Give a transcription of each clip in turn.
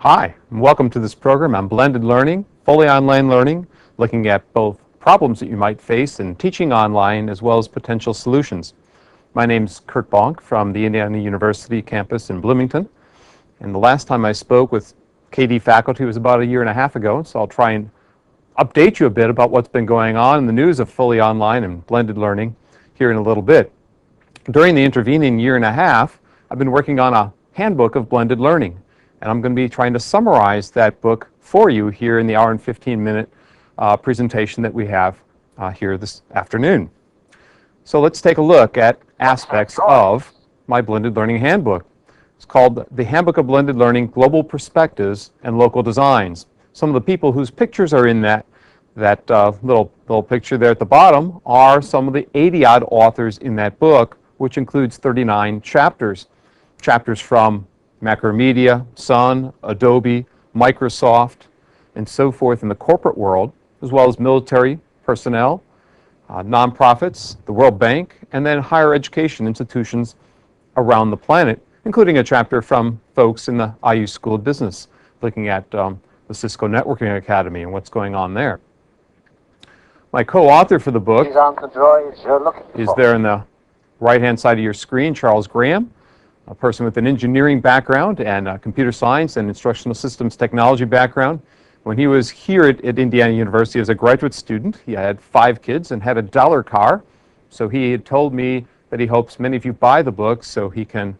Hi, and welcome to this program on blended learning, fully online learning, looking at both problems that you might face in teaching online as well as potential solutions. My name's Kurt Bonk from the Indiana University campus in Bloomington, and the last time I spoke with KD faculty was about a year and a half ago, so I'll try and update you a bit about what's been going on in the news of fully online and blended learning here in a little bit. During the intervening year and a half, I've been working on a handbook of blended learning. And I'm going to be trying to summarize that book for you here in the hour and 15-minute presentation that we have here this afternoon. So let's take a look at aspects of my blended learning handbook. It's called The Handbook of Blended Learning, Global Perspectives and Local Designs. Some of the people whose pictures are in that little picture there at the bottom are some of the 80-odd authors in that book, which includes 39 chapters. Chapters from Macromedia, Sun, Adobe, Microsoft, and so forth in the corporate world, as well as military personnel, nonprofits, the World Bank, and then higher education institutions around the planet, including a chapter from folks in the IU School of Business, looking at the Cisco Networking Academy and what's going on there. My co-author for the book is there in the right-hand side of your screen, Charles Graham, a person with an engineering background and a computer science and instructional systems technology background. When he was here at Indiana University as a graduate student, he had 5 kids and had a dollar car. So he had told me that he hopes many of you buy the book so he can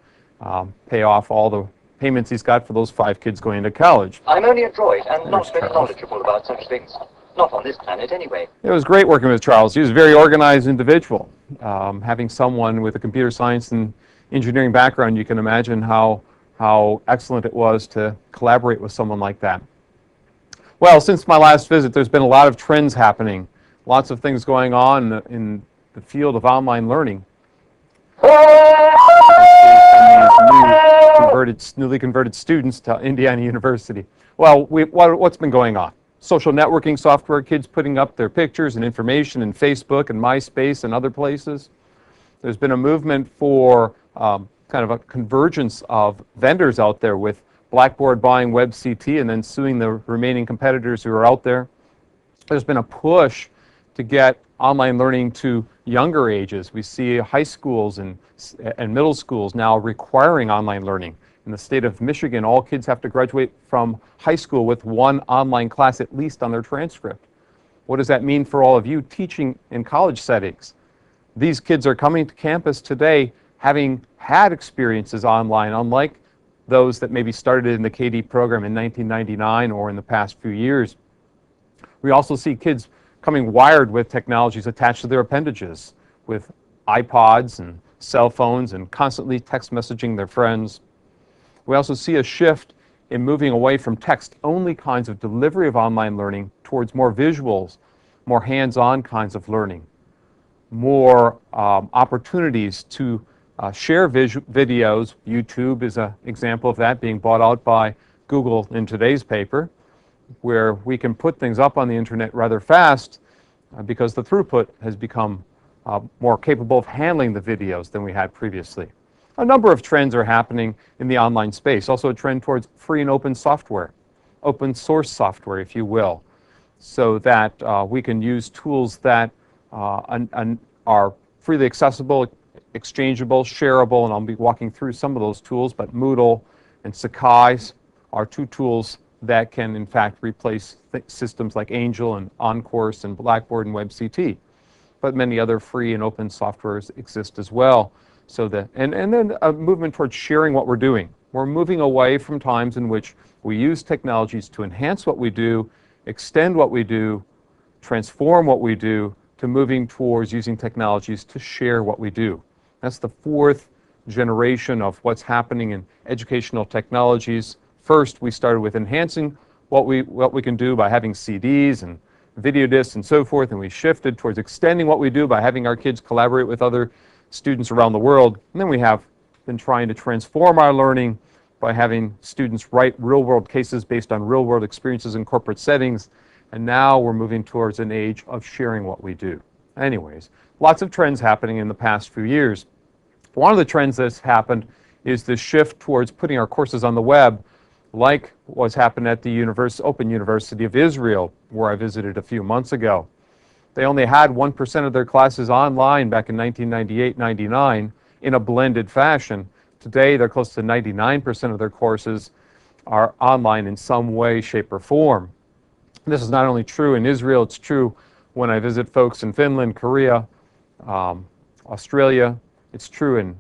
pay off all the payments he's got for those 5 kids going to college. I'm only a droid and not very knowledgeable about such things. Not on this planet, anyway. It was great working with Charles. He was a very organized individual. Having someone with a computer science and engineering background, you can imagine how excellent it was to collaborate with someone like that. Well, since my last visit, there's been a lot of trends happening, lots of things going on in the field of online learning. Newly converted students to Indiana University. Well, what's been going on? Social networking software, kids putting up their pictures and information in Facebook and MySpace and other places. There's been a movement for kind of a convergence of vendors out there, with Blackboard buying WebCT and then suing the remaining competitors who are out there. There's been a push to get online learning to younger ages. We see high schools and middle schools now requiring online learning. In the state of Michigan, all kids have to graduate from high school with 1 online class at least on their transcript. What does that mean for all of you teaching in college settings? These kids are coming to campus today having had experiences online, unlike those that maybe started in the KD program in 1999 or in the past few years. We also see kids coming wired with technologies attached to their appendages, with iPods and cell phones and constantly text messaging their friends. We also see a shift in moving away from text-only kinds of delivery of online learning towards more visuals, more hands-on kinds of learning, more opportunities to share videos. YouTube is an example of that, being bought out by Google in today's paper, where we can put things up on the internet rather fast because the throughput has become more capable of handling the videos than we had previously. A number of trends are happening in the online space. Also a trend towards free and open software, open source software, if you will, so that we can use tools that are freely accessible, exchangeable, shareable, and I'll be walking through some of those tools, but Moodle and Sakai are 2 tools that can in fact replace systems like Angel and OnCourse and Blackboard and WebCT. But many other free and open softwares exist as well. So that, and then a movement towards sharing what we're doing. We're moving away from times in which we use technologies to enhance what we do, extend what we do, transform what we do, to moving towards using technologies to share what we do. That's the 4th generation of what's happening in educational technologies. First, we started with enhancing what we can do by having CDs and video discs and so forth, and we shifted towards extending what we do by having our kids collaborate with other students around the world. And then we have been trying to transform our learning by having students write real-world cases based on real-world experiences in corporate settings. And now we're moving towards an age of sharing what we do. Anyways, lots of trends happening in the past few years. One of the trends that's happened is the shift towards putting our courses on the web like what's happened at the Open University of Israel, where I visited a few months ago. They only had 1% of their classes online back in 1998-99 in a blended fashion. Today, they're close to 99% of their courses are online in some way, shape, or form. This is not only true in Israel, it's true when I visit folks in Finland, Korea, Australia. It's true in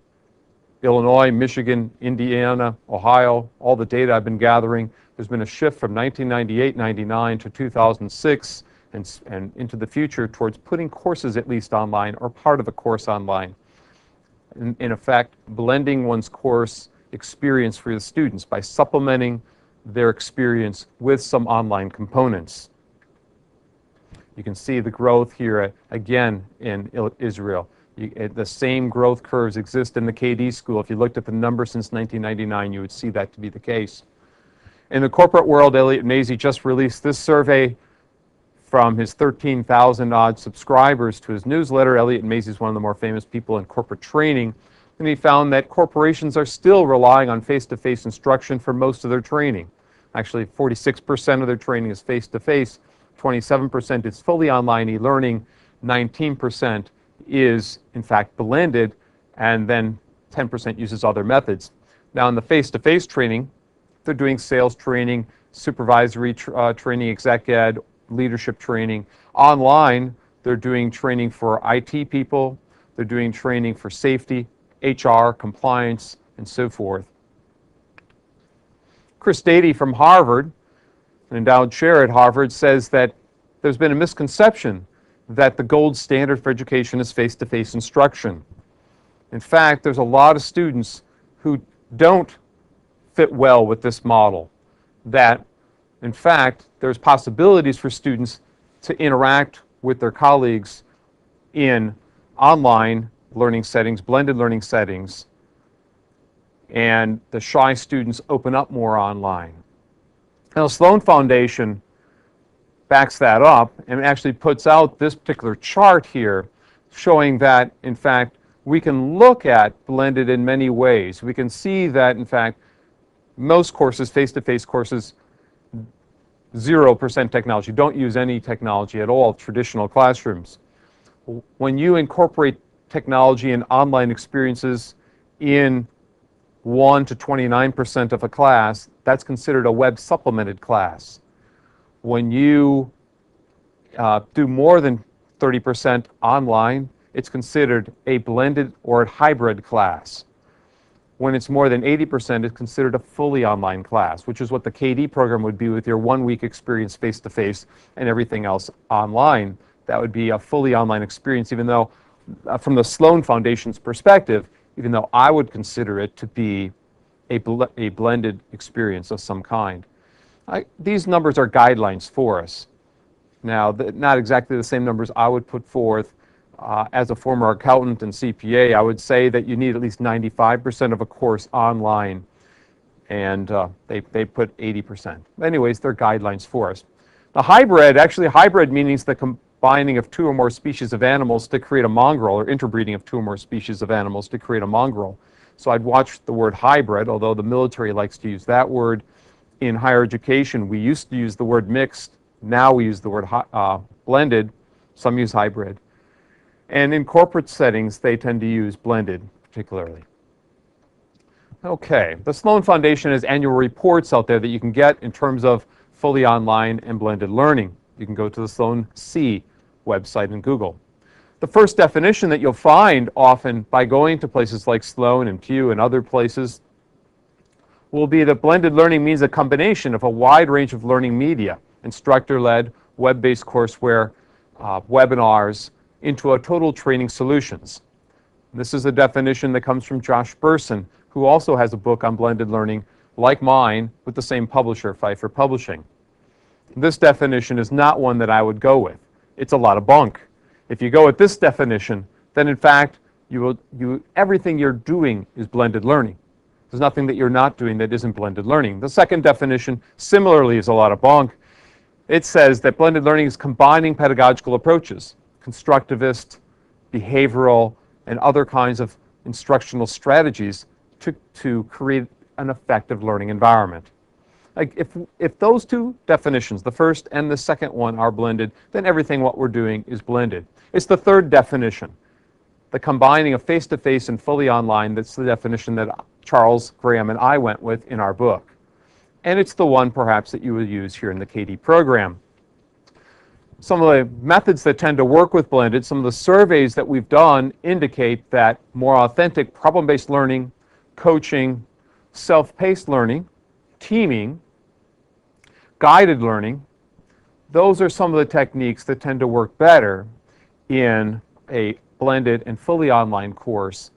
Illinois, Michigan, Indiana, Ohio. All the data I've been gathering, there's been a shift from 1998-99 to 2006 and into the future towards putting courses at least online or part of a course online. In effect, blending one's course experience for the students by supplementing their experience with some online components. You can see the growth here again in Israel. The same growth curves exist in the KD school. If you looked at the numbers since 1999, you would see that to be the case. In the corporate world, Elliot Mazie just released this survey from his 13,000 odd subscribers to his newsletter. Elliot Mazie is one of the more famous people in corporate training, and he found that corporations are still relying on face-to-face instruction for most of their training. Actually, 46% of their training is face-to-face, 27% is fully online e-learning, 19% is in fact blended, and then 10% uses other methods. Now in the face-to-face training, they're doing sales training, supervisory training, exec ed, leadership training. Online, they're doing training for IT people, they're doing training for safety, HR, compliance, and so forth. Chris Dede from Harvard, an endowed chair at Harvard, says that there's been a misconception that the gold standard for education is face-to-face instruction. In fact, there's a lot of students who don't fit well with this model, that in fact, there's possibilities for students to interact with their colleagues in online learning settings, blended learning settings, and the shy students open up more online. Now, the Sloan Foundation backs that up and actually puts out this particular chart here showing that, in fact, we can look at blended in many ways. We can see that, in fact, most courses, face-to-face courses, 0% technology, don't use any technology at all, traditional classrooms. When you incorporate technology and online experiences in 1 to 29% of a class, that's considered a web supplemented class. When you do more than 30% online, it's considered a blended or a hybrid class. When it's more than 80%, it's considered a fully online class, which is what the KD program would be with your 1 week experience face-to-face and everything else online. That would be a fully online experience, even though, from the Sloan Foundation's perspective, even though I would consider it to be a blended experience of some kind. These numbers are guidelines for us. Now, not exactly the same numbers I would put forth. As a former accountant and CPA, I would say that you need at least 95% of a course online, and they put 80%. Anyways, they're guidelines for us. The hybrid means the combining of 2 or more species of animals to create a mongrel, or interbreeding of 2 or more species of animals to create a mongrel. So I'd watch the word hybrid, although the military likes to use that word. In higher education, we used to use the word mixed. Now we use the word blended. Some use hybrid. And in corporate settings, they tend to use blended, particularly. Okay, the Sloan Foundation has annual reports out there that you can get in terms of fully online and blended learning. You can go to the Sloan C website in Google. The first definition that you'll find often by going to places like Sloan and Pew and other places will be that blended learning means a combination of a wide range of learning media, instructor-led, web-based courseware, webinars, into a total training solutions. This is a definition that comes from Josh Bersin, who also has a book on blended learning like mine with the same publisher, Pfeiffer Publishing. This definition is not one that I would go with. It's a lot of bunk. If you go with this definition, then in fact, everything you're doing is blended learning. There's nothing that you're not doing that isn't blended learning. The second definition, similarly, is a lot of bunk. It says that blended learning is combining pedagogical approaches, constructivist, behavioral, and other kinds of instructional strategies to create an effective learning environment. Like if those two definitions, the first and the second one, are blended, then everything what we're doing is blended. It's the third definition, the combining of face-to-face and fully online. That's the definition that Charles, Graham, and I went with in our book. And it's the one perhaps that you will use here in the KD program. Some of the methods that tend to work with blended, some of the surveys that we've done indicate that more authentic problem-based learning, coaching, self-paced learning, teaming, guided learning, those are some of the techniques that tend to work better in a blended and fully online course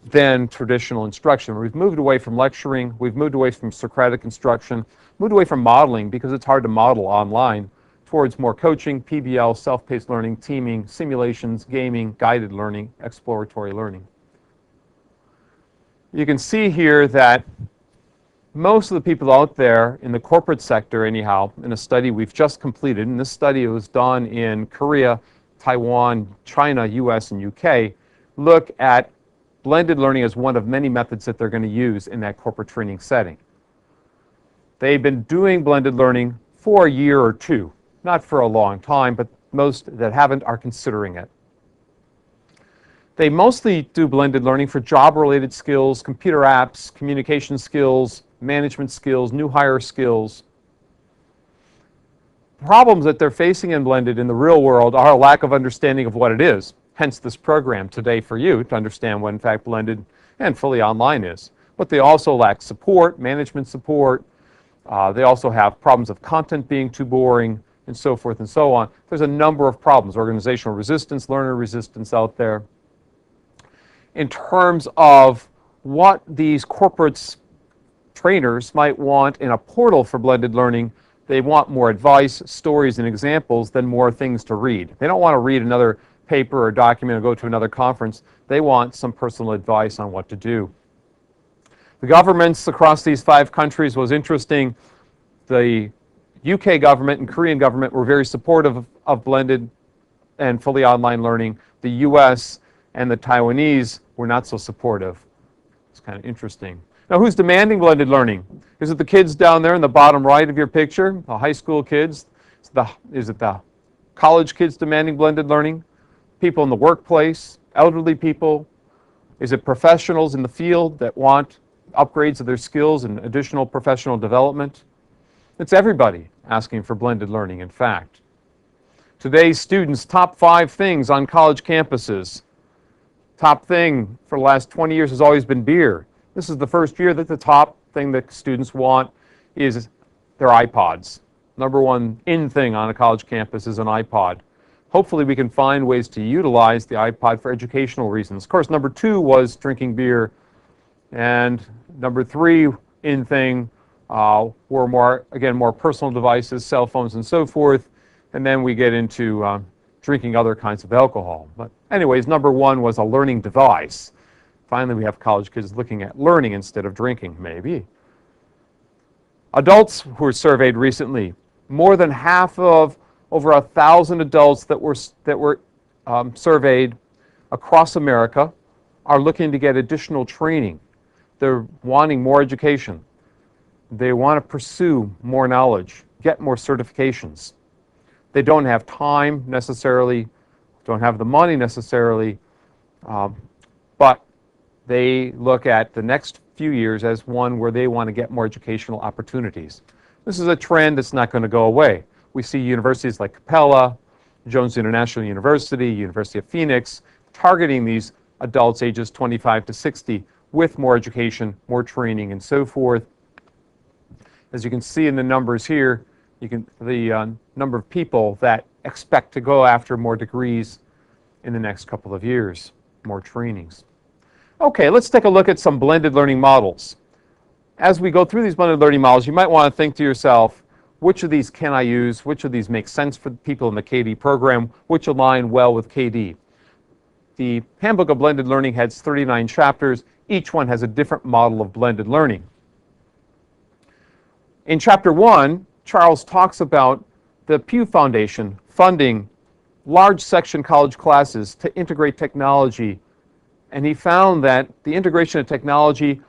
than traditional instruction. We've moved away from lecturing, we've moved away from Socratic instruction, moved away from modeling because it's hard to model online, towards more coaching, PBL, self-paced learning, teaming, simulations, gaming, guided learning, exploratory learning. You can see here that most of the people out there in the corporate sector, anyhow, in a study we've just completed, and this study was done in Korea, Taiwan, China, US, and UK, look at blended learning as one of many methods that they're going to use in that corporate training setting. They've been doing blended learning for a year or two, not for a long time, but most that haven't are considering it. They mostly do blended learning for job-related skills, computer apps, communication skills, management skills, new hire skills. Problems that they're facing in blended in the real world are a lack of understanding of what it is. Hence this program today for you to understand what in fact blended and fully online is. But they also lack support, management support. They also have problems of content being too boring and so forth and so on. There's a number of problems, organizational resistance, learner resistance out there. In terms of what these corporate trainers might want in a portal for blended learning, they want more advice, stories, and examples than more things to read. They don't want to read another paper or document or go to another conference. They want some personal advice on what to do. The governments across these 5 countries was interesting. The UK government and Korean government were very supportive of blended and fully online learning. The US and the Taiwanese were not so supportive. It's kind of interesting. Now, who's demanding blended learning? Is it the kids down there in the bottom right of your picture, the high school kids? Is it the college kids demanding blended learning? People in the workplace, elderly people? Is it professionals in the field that want upgrades of their skills and additional professional development? It's everybody asking for blended learning, in fact. Today's students' top 5 things on college campuses. Top thing for the last 20 years has always been beer. This is the first year that the top thing that students want is their iPods. Number one in thing on a college campus is an iPod. Hopefully we can find ways to utilize the iPod for educational reasons. Of course, number 2 was drinking beer. And number 3 in thing were more personal devices, cell phones and so forth. And then we get into drinking other kinds of alcohol. But anyways, number 1 was a learning device. Finally, we have college kids looking at learning instead of drinking, maybe. Adults who were surveyed recently, more than half of over 1,000 adults that were surveyed across America are looking to get additional training. They're wanting more education. They want to pursue more knowledge, get more certifications. They don't have time necessarily, don't have the money necessarily, but they look at the next few years as one where they want to get more educational opportunities. This is a trend that's not going to go away. We see universities like Capella, Jones International University, University of Phoenix, targeting these adults ages 25 to 60 with more education, more training, and so forth. As you can see in the numbers here, the number of people that expect to go after more degrees in the next couple of years, more trainings. Okay, let's take a look at some blended learning models. As we go through these blended learning models, you might want to think to yourself, which of these can I use? Which of these make sense for the people in the KD program? Which align well with KD? The Handbook of Blended Learning has 39 chapters. Each one has a different model of blended learning. In Chapter 1, Charles talks about the Pew Foundation funding large section college classes to integrate technology. And he found that the integration of technology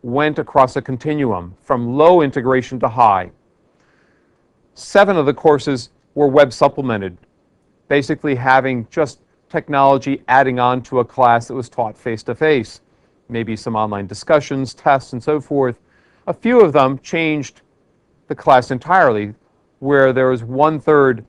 went across a continuum from low integration to high. 7 of the courses were web supplemented, basically having just technology adding on to a class that was taught face-to-face, maybe some online discussions, tests, and so forth. A few of them changed the class entirely, where there was 1/3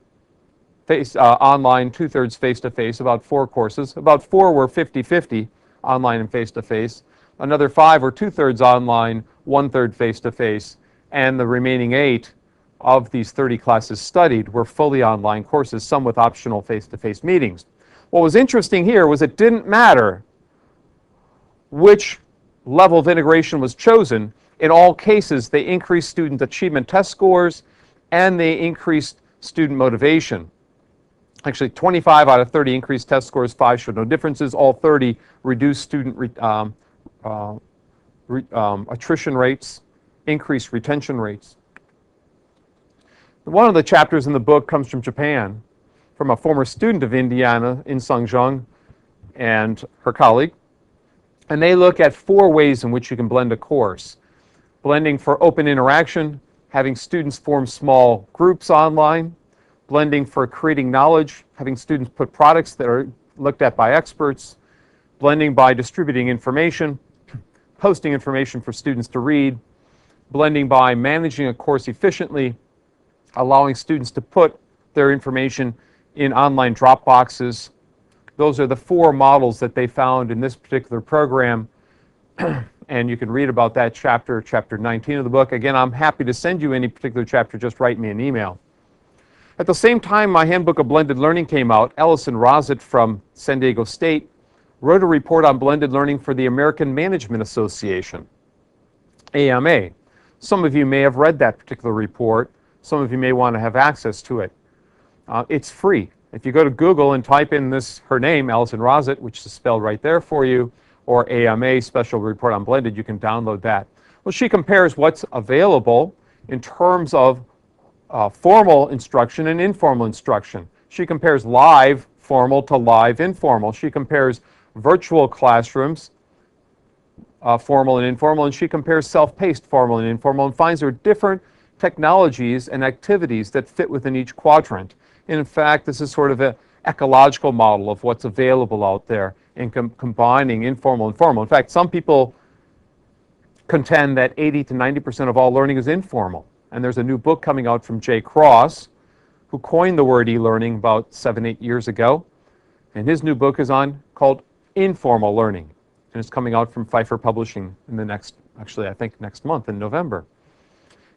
online, 2/3 face-to-face, about 4 courses. About 4 were 50-50, online and face-to-face. Another 5 were 2/3 online, 1/3 face-to-face, and the remaining 8 of these 30 classes studied were fully online courses, some with optional face-to-face meetings. What was interesting here was it didn't matter which level of integration was chosen. In all cases, they increased student achievement test scores and they increased student motivation. Actually, 25 out of 30 increased test scores, 5 showed no differences. All 30 reduced student attrition rates, increased retention rates. One of the chapters in the book comes from Japan, from a former student of Indiana in Sungjeong and her colleague. And they look at 4 ways in which you can blend a course. Blending for open interaction, having students form small groups online, blending for creating knowledge, having students put products that are looked at by experts, blending by distributing information, posting information for students to read, blending by managing a course efficiently, allowing students to put their information in online drop boxes. Those are the 4 models that they found in this particular program. And you can read about that chapter 19 of the book. Again, I'm happy to send you any particular chapter, just write me an email. At the same time my handbook of blended learning came out, Alison Rossett from San Diego State wrote a report on blended learning for the American Management Association, AMA. Some of you may have read that particular report. Some of you may want to have access to it. It's free. If you go to Google and type in her name, Alison Rossett, which is spelled right there for you, or AMA, Special Report on Blended, you can download that. Well, she compares what's available in terms of formal instruction and informal instruction. She compares live formal to live informal. She compares virtual classrooms, formal and informal, and she compares self-paced formal and informal, and finds there are different technologies and activities that fit within each quadrant. In fact, this is sort of an ecological model of what's available out there in combining informal and formal. In fact, some people contend that 80 to 90% of all learning is informal. And there's a new book coming out from Jay Cross, who coined the word e-learning about 7-8 years ago. And his new book is called Informal Learning. And it's coming out from Pfeiffer Publishing in the next month in November.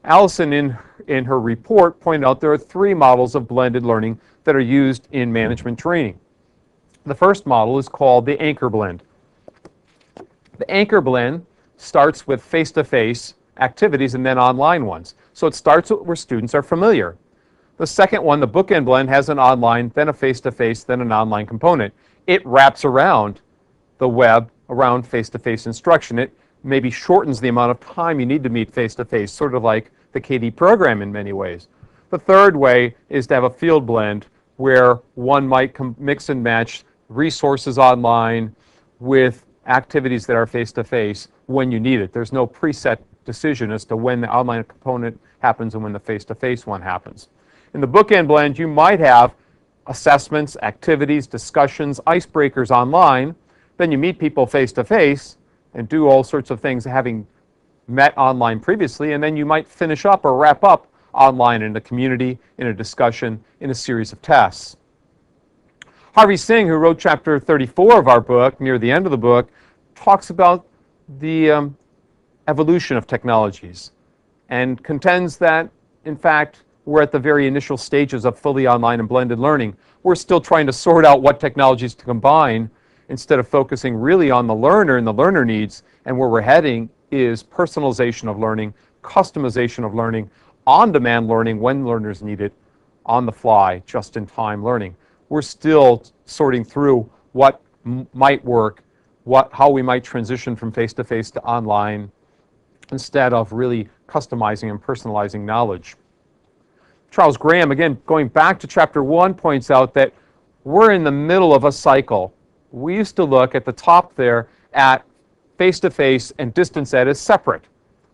Alison, in her report, pointed out there are 3 models of blended learning that are used in management training. The first model is called the anchor blend. The anchor blend starts with face-to-face activities and then online ones. So it starts where students are familiar. The second one, the bookend blend, has an online, then a face-to-face, then an online component. It wraps around the web, around face-to-face instruction. It maybe shortens the amount of time you need to meet face-to-face, sort of like the KD program in many ways. The third way is to have a field blend where one might mix and match resources online with activities that are face-to-face when you need it. There's no preset decision as to when the online component happens and when the face-to-face one happens. In the bookend blend, you might have assessments, activities, discussions, icebreakers online. Then you meet people face-to-face and do all sorts of things having met online previously, and then you might finish up or wrap up online in a community, in a discussion, in a series of tests. Harvey Singh, who wrote chapter 34 of our book, near the end of the book, talks about the evolution of technologies and contends that, in fact, we're at the very initial stages of fully online and blended learning. We're still trying to sort out what technologies to combine instead of focusing really on the learner and the learner needs. And where we're heading is personalization of learning, customization of learning, on-demand learning when learners need it, on-the-fly, just-in-time learning. We're still sorting through what might work, how we might transition from face-to-face to online, instead of really customizing and personalizing knowledge. Charles Graham, again, going back to chapter 1, points out that we're in the middle of a cycle. We used to look at the top there at face-to-face and distance ed is separate.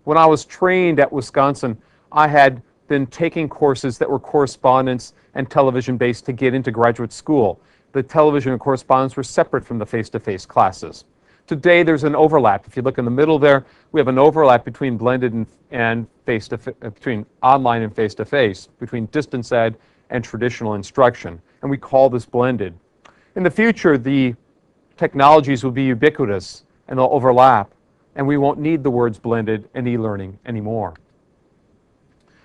When I was trained at Wisconsin, I had been taking courses that were correspondence and television-based to get into graduate school. The television and correspondence were separate from the face-to-face classes. Today, there's an overlap. If you look in the middle there, we have an overlap between blended and between online and face-to-face, between distance ed and traditional instruction, and we call this blended. In the future, the technologies will be ubiquitous and they'll overlap, and we won't need the words blended and e-learning anymore.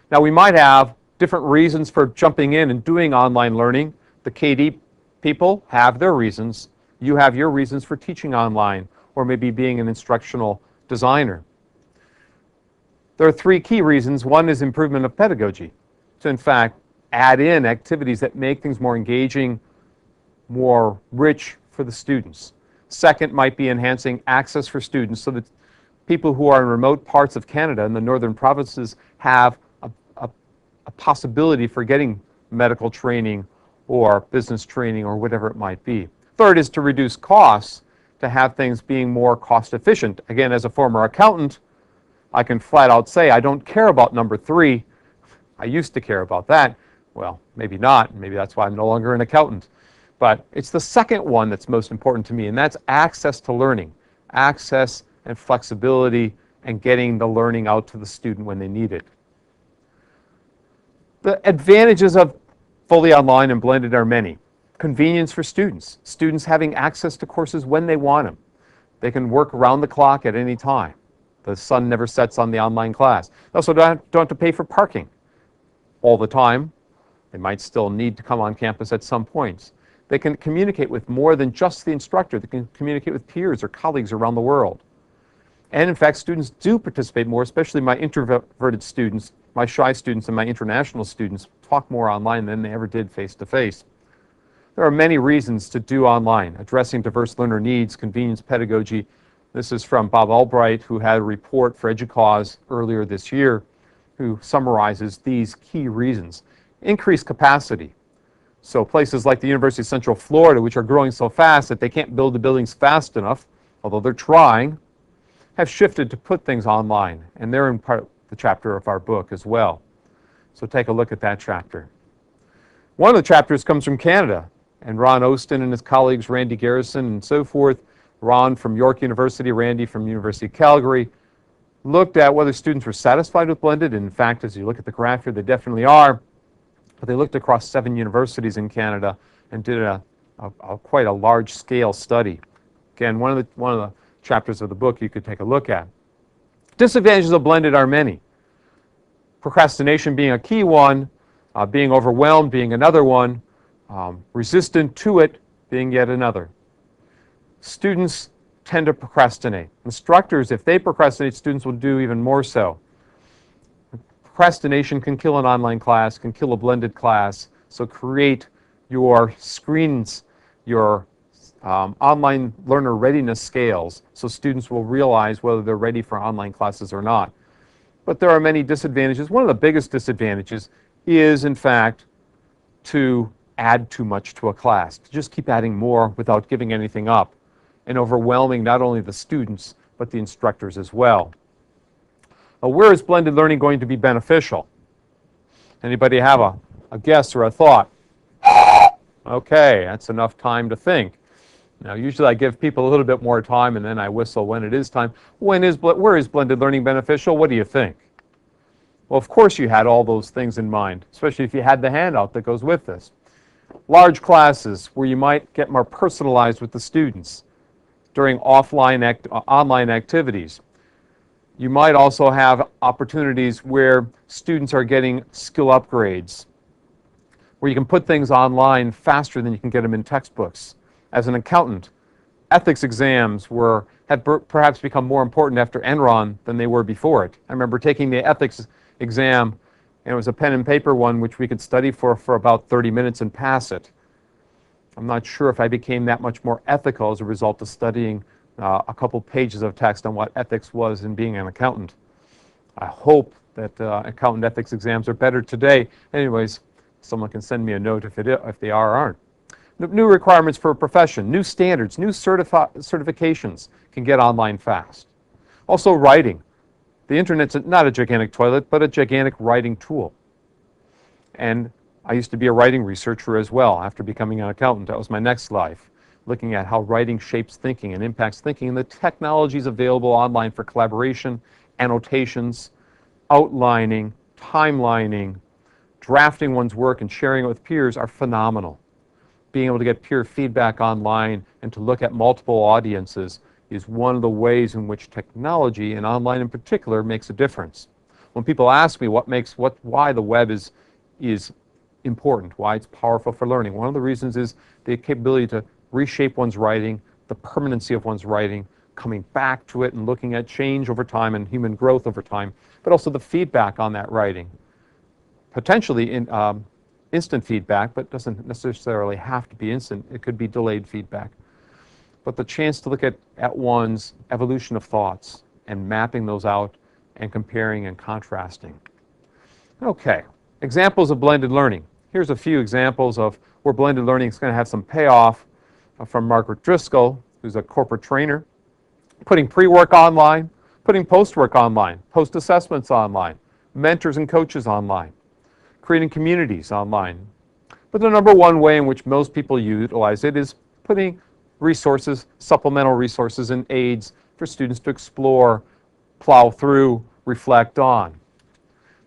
Now, we might have different reasons for jumping in and doing online learning. The KD people have their reasons. You have your reasons for teaching online or maybe being an instructional designer. There are three key reasons. One is improvement of pedagogy. To, in fact, add in activities that make things more engaging, more rich for the students. Second might be enhancing access for students so that people who are in remote parts of Canada and the northern provinces have a possibility for getting medical training or business training or whatever it might be. Third is to reduce costs, to have things being more cost efficient. Again, as a former accountant, I can flat out say I don't care about number three. I used to care about that. Well, maybe not. Maybe that's why I'm no longer an accountant. But it's the second one that's most important to me, and that's access to learning. Access and flexibility and getting the learning out to the student when they need it. The advantages of fully online and blended are many. Convenience for students. Students having access to courses when they want them. They can work around the clock at any time. The sun never sets on the online class. They also don't have to pay for parking all the time. They might still need to come on campus at some points. They can communicate with more than just the instructor. They can communicate with peers or colleagues around the world. And in fact, students do participate more, especially my introverted students, my shy students and my international students talk more online than they ever did face-to-face. There are many reasons to do online, addressing diverse learner needs, convenience, pedagogy. This is from Bob Albright, who had a report for EDUCAUSE earlier this year, who summarizes these key reasons. Increased capacity. So places like the University of Central Florida, which are growing so fast that they can't build the buildings fast enough, although they're trying, have shifted to put things online. And they're in part of the chapter of our book as well. So take a look at that chapter. One of the chapters comes from Canada, and Ron Ostin and his colleagues, Randy Garrison and so forth, Ron from York University, Randy from University of Calgary, looked at whether students were satisfied with blended. And in fact, as you look at the graph here, they definitely are. But they looked across 7 universities in Canada and did quite a large-scale study. Again, one of the chapters of the book you could take a look at. Disadvantages of blended are many. Procrastination being a key one, being overwhelmed being another one, resistant to it being yet another. Students tend to procrastinate. Instructors, if they procrastinate, students will do even more so. Procrastination can kill an online class, can kill a blended class, so create your screens, your online learner readiness scales, so students will realize whether they're ready for online classes or not. But there are many disadvantages. One of the biggest disadvantages is, in fact, to add too much to a class, to just keep adding more without giving anything up, and overwhelming not only the students, but the instructors as well. Where is blended learning going to be beneficial? Anybody have a guess or a thought? Okay, that's enough time to think. Now, usually I give people a little bit more time and then I whistle when it is time. Where is blended learning beneficial? What do you think? Well, of course you had all those things in mind, especially if you had the handout that goes with this. Large classes where you might get more personalized with the students during online activities. You might also have opportunities where students are getting skill upgrades, where you can put things online faster than you can get them in textbooks. As an accountant, ethics exams have perhaps become more important after Enron than they were before it. I remember taking the ethics exam, and it was a pen and paper one which we could study for about 30 minutes and pass it. I'm not sure if I became that much more ethical as a result of studying a couple pages of text on what ethics was in being an accountant. I hope that accountant ethics exams are better today. Anyways, someone can send me a note if they are or aren't. New requirements for a profession, new standards, new certifications can get online fast. Also writing. The internet's not a gigantic toilet, but a gigantic writing tool. And I used to be a writing researcher as well after becoming an accountant. That was my next life, looking at how writing shapes thinking and impacts thinking, and the technologies available online for collaboration, annotations, outlining, timelining, drafting one's work and sharing it with peers are phenomenal. Being able to get peer feedback online and to look at multiple audiences is one of the ways in which technology, and online in particular, makes a difference. When people ask me why the web is important, why it's powerful for learning, one of the reasons is the capability to reshape one's writing, the permanency of one's writing, coming back to it and looking at change over time and human growth over time, but also the feedback on that writing. Potentially instant feedback, but doesn't necessarily have to be instant. It could be delayed feedback. But the chance to look at one's evolution of thoughts and mapping those out and comparing and contrasting. Okay, examples of blended learning. Here's a few examples of where blended learning is going to have some payoff from Margaret Driscoll, who's a corporate trainer, putting pre-work online, putting post-work online, post-assessments online, mentors and coaches online, creating communities online. But the number one way in which most people utilize it is putting resources, supplemental resources and aids for students to explore, plow through, reflect on.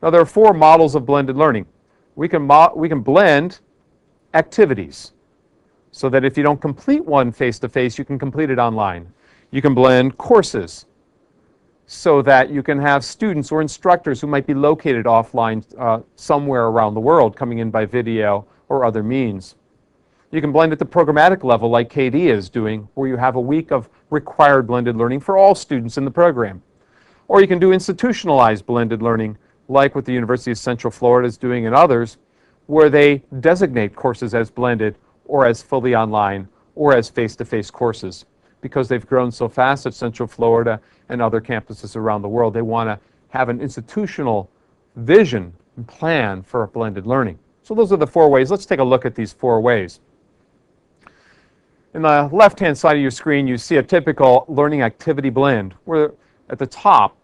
Now there are 4 models of blended learning. We can blend activities so that if you don't complete one face-to-face, you can complete it online. You can blend courses so that you can have students or instructors who might be located offline somewhere around the world coming in by video or other means. You can blend at the programmatic level like KD is doing, where you have a week of required blended learning for all students in the program. Or you can do institutionalized blended learning like what the University of Central Florida is doing and others, where they designate courses as blended or as fully online or as face-to-face courses. Because they've grown so fast at Central Florida and other campuses around the world, they want to have an institutional vision and plan for blended learning. So those are the 4 ways. Let's take a look at these 4 ways. In the left-hand side of your screen, you see a typical learning activity blend, where at the top,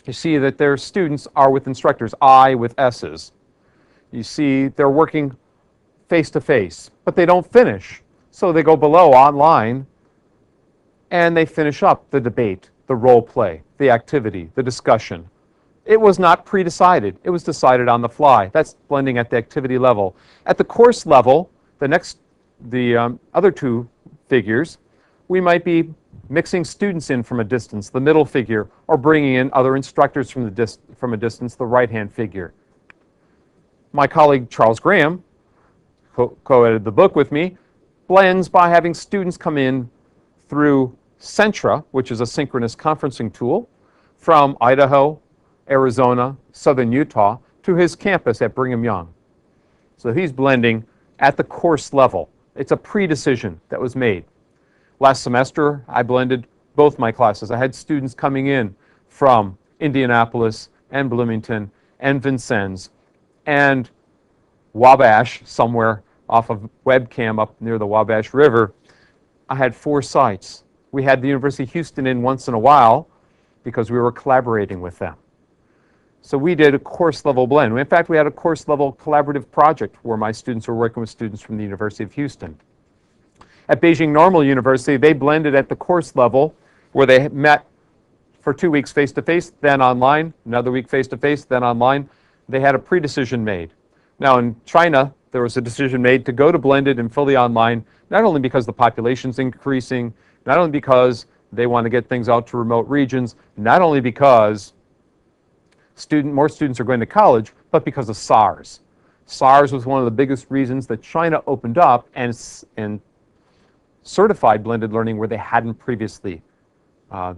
you see that their students are with instructors, I with S's. You see they're working face-to-face, but they don't finish. So they go below online, and they finish up the debate, the role play, the activity, the discussion. It was not pre-decided. It was decided on the fly. That's blending at the activity level. At the course level, the other 2 figures, we might be mixing students in from a distance, the middle figure, or bringing in other instructors from a distance, the right-hand figure. My colleague Charles Graham, co-edited the book with me, blends by having students come in through Centra, which is a synchronous conferencing tool, from Idaho, Arizona, southern Utah, to his campus at Brigham Young. So he's blending at the course level. It's a pre-decision that was made. Last semester, I blended both my classes. I had students coming in from Indianapolis and Bloomington and Vincennes and Wabash, somewhere off of webcam up near the Wabash River. I had 4 sites. We had the University of Houston in once in a while because we were collaborating with them. So we did a course level blend. In fact, we had a course level collaborative project where my students were working with students from the University of Houston. At Beijing Normal University, they blended at the course level where they met for 2 weeks face-to-face, then online, another week face-to-face, then online. They had a pre-decision made. Now in China, there was a decision made to go to blended and fully online, not only because the population's increasing, not only because they want to get things out to remote regions, not only because more students are going to college, but because of SARS. SARS was one of the biggest reasons that China opened up and certified blended learning where they hadn't previously.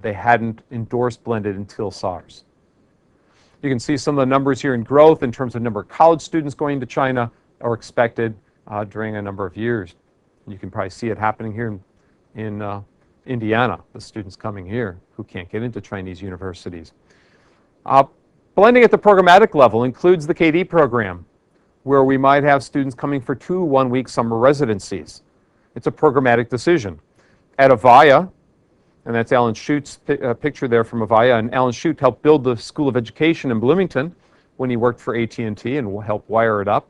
They hadn't endorsed blended until SARS. You can see some of the numbers here in growth in terms of number of college students going to China are expected during a number of years. You can probably see it happening here in Indiana, the students coming here who can't get into Chinese universities. Blending at the programmatic level includes the KD program, where we might have students coming for 2 one-week summer residencies. It's a programmatic decision. At Avaya, and that's Alan Schute's picture there from Avaya, and Alan Schute helped build the School of Education in Bloomington when he worked for AT&T and helped wire it up.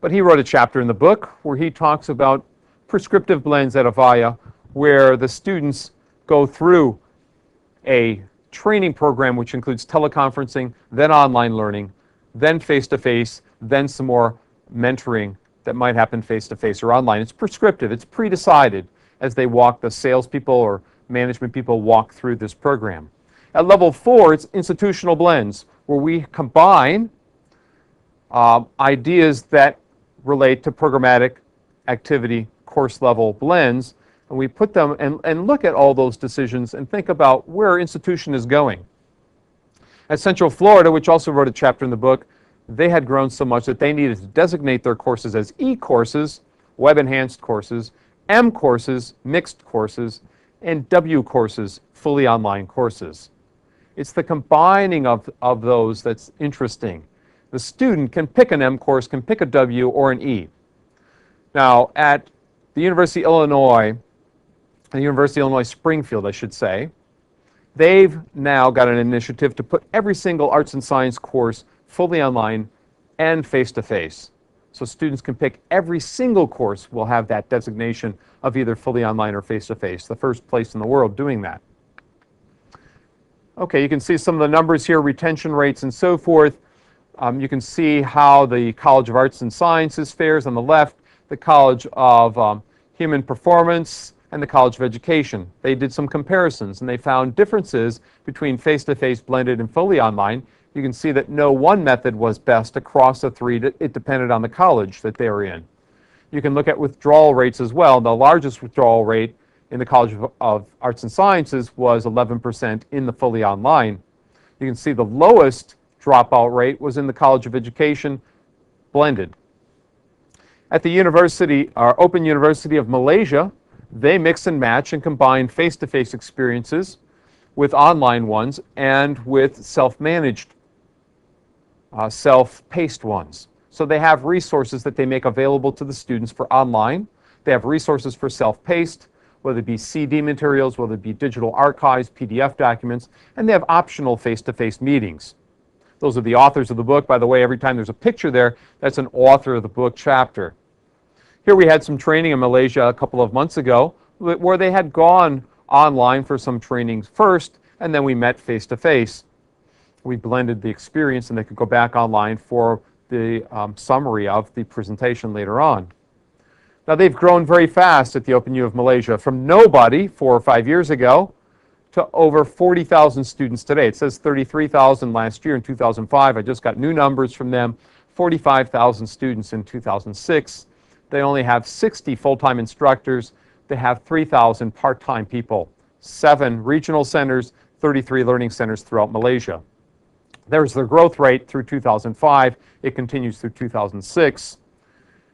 But he wrote a chapter in the book where he talks about prescriptive blends at Avaya, where the students go through a training program which includes teleconferencing, then online learning, then face-to-face, then some more mentoring that might happen face-to-face or online. It's prescriptive, it's pre-decided as they walk, the salespeople or management people walk through this program. At level 4, it's institutional blends, where we combine ideas that relate to programmatic activity course level blends, and we put them and look at all those decisions and think about where our institution is going. At Central Florida, which also wrote a chapter in the book, they had grown so much that they needed to designate their courses as E-courses, web-enhanced courses, M courses, mixed courses, and W courses, fully online courses. It's the combining of those that's interesting. The student can pick an M course, can pick a W or an E. Now, at the University of Illinois Springfield, I should say, they've now got an initiative to put every single arts and science course fully online and face-to-face. So students can pick every single course will have that designation of either fully online or face-to-face, the first place in the world doing that. Okay, you can see some of the numbers here, retention rates and so forth. You can see how the College of Arts and Sciences fares on the left, the College of Human Performance, and the College of Education. They did some comparisons and they found differences between face-to-face, blended, and fully online. You can see that no one method was best across the three. It depended on the college that they were in. You can look at withdrawal rates as well. The largest withdrawal rate in the College of Arts and Sciences was 11% in the fully online. You can see the lowest dropout rate was in the College of Education, blended. At the University, Open University of Malaysia, they mix and match and combine face-to-face experiences with online ones and with self-managed, self-paced ones. So they have resources that they make available to the students for online. They have resources for self-paced, whether it be CD materials, whether it be digital archives, PDF documents, and they have optional face-to-face meetings. Those are the authors of the book. By the way, every time there's a picture there, that's an author of the book chapter. Here we had some training in Malaysia a couple of months ago where they had gone online for some trainings first, and then we met face-to-face. We blended the experience, and they could go back online for the summary of the presentation later on. Now, they've grown very fast at the Open U of Malaysia, from nobody 4 or 5 years ago to over 40,000 students today. It says 33,000 last year in 2005. I just got new numbers from them, 45,000 students in 2006. They only have 60 full-time instructors. They have 3,000 part-time people, 7 regional centers, 33 learning centers throughout Malaysia. There's their growth rate through 2005. It continues through 2006.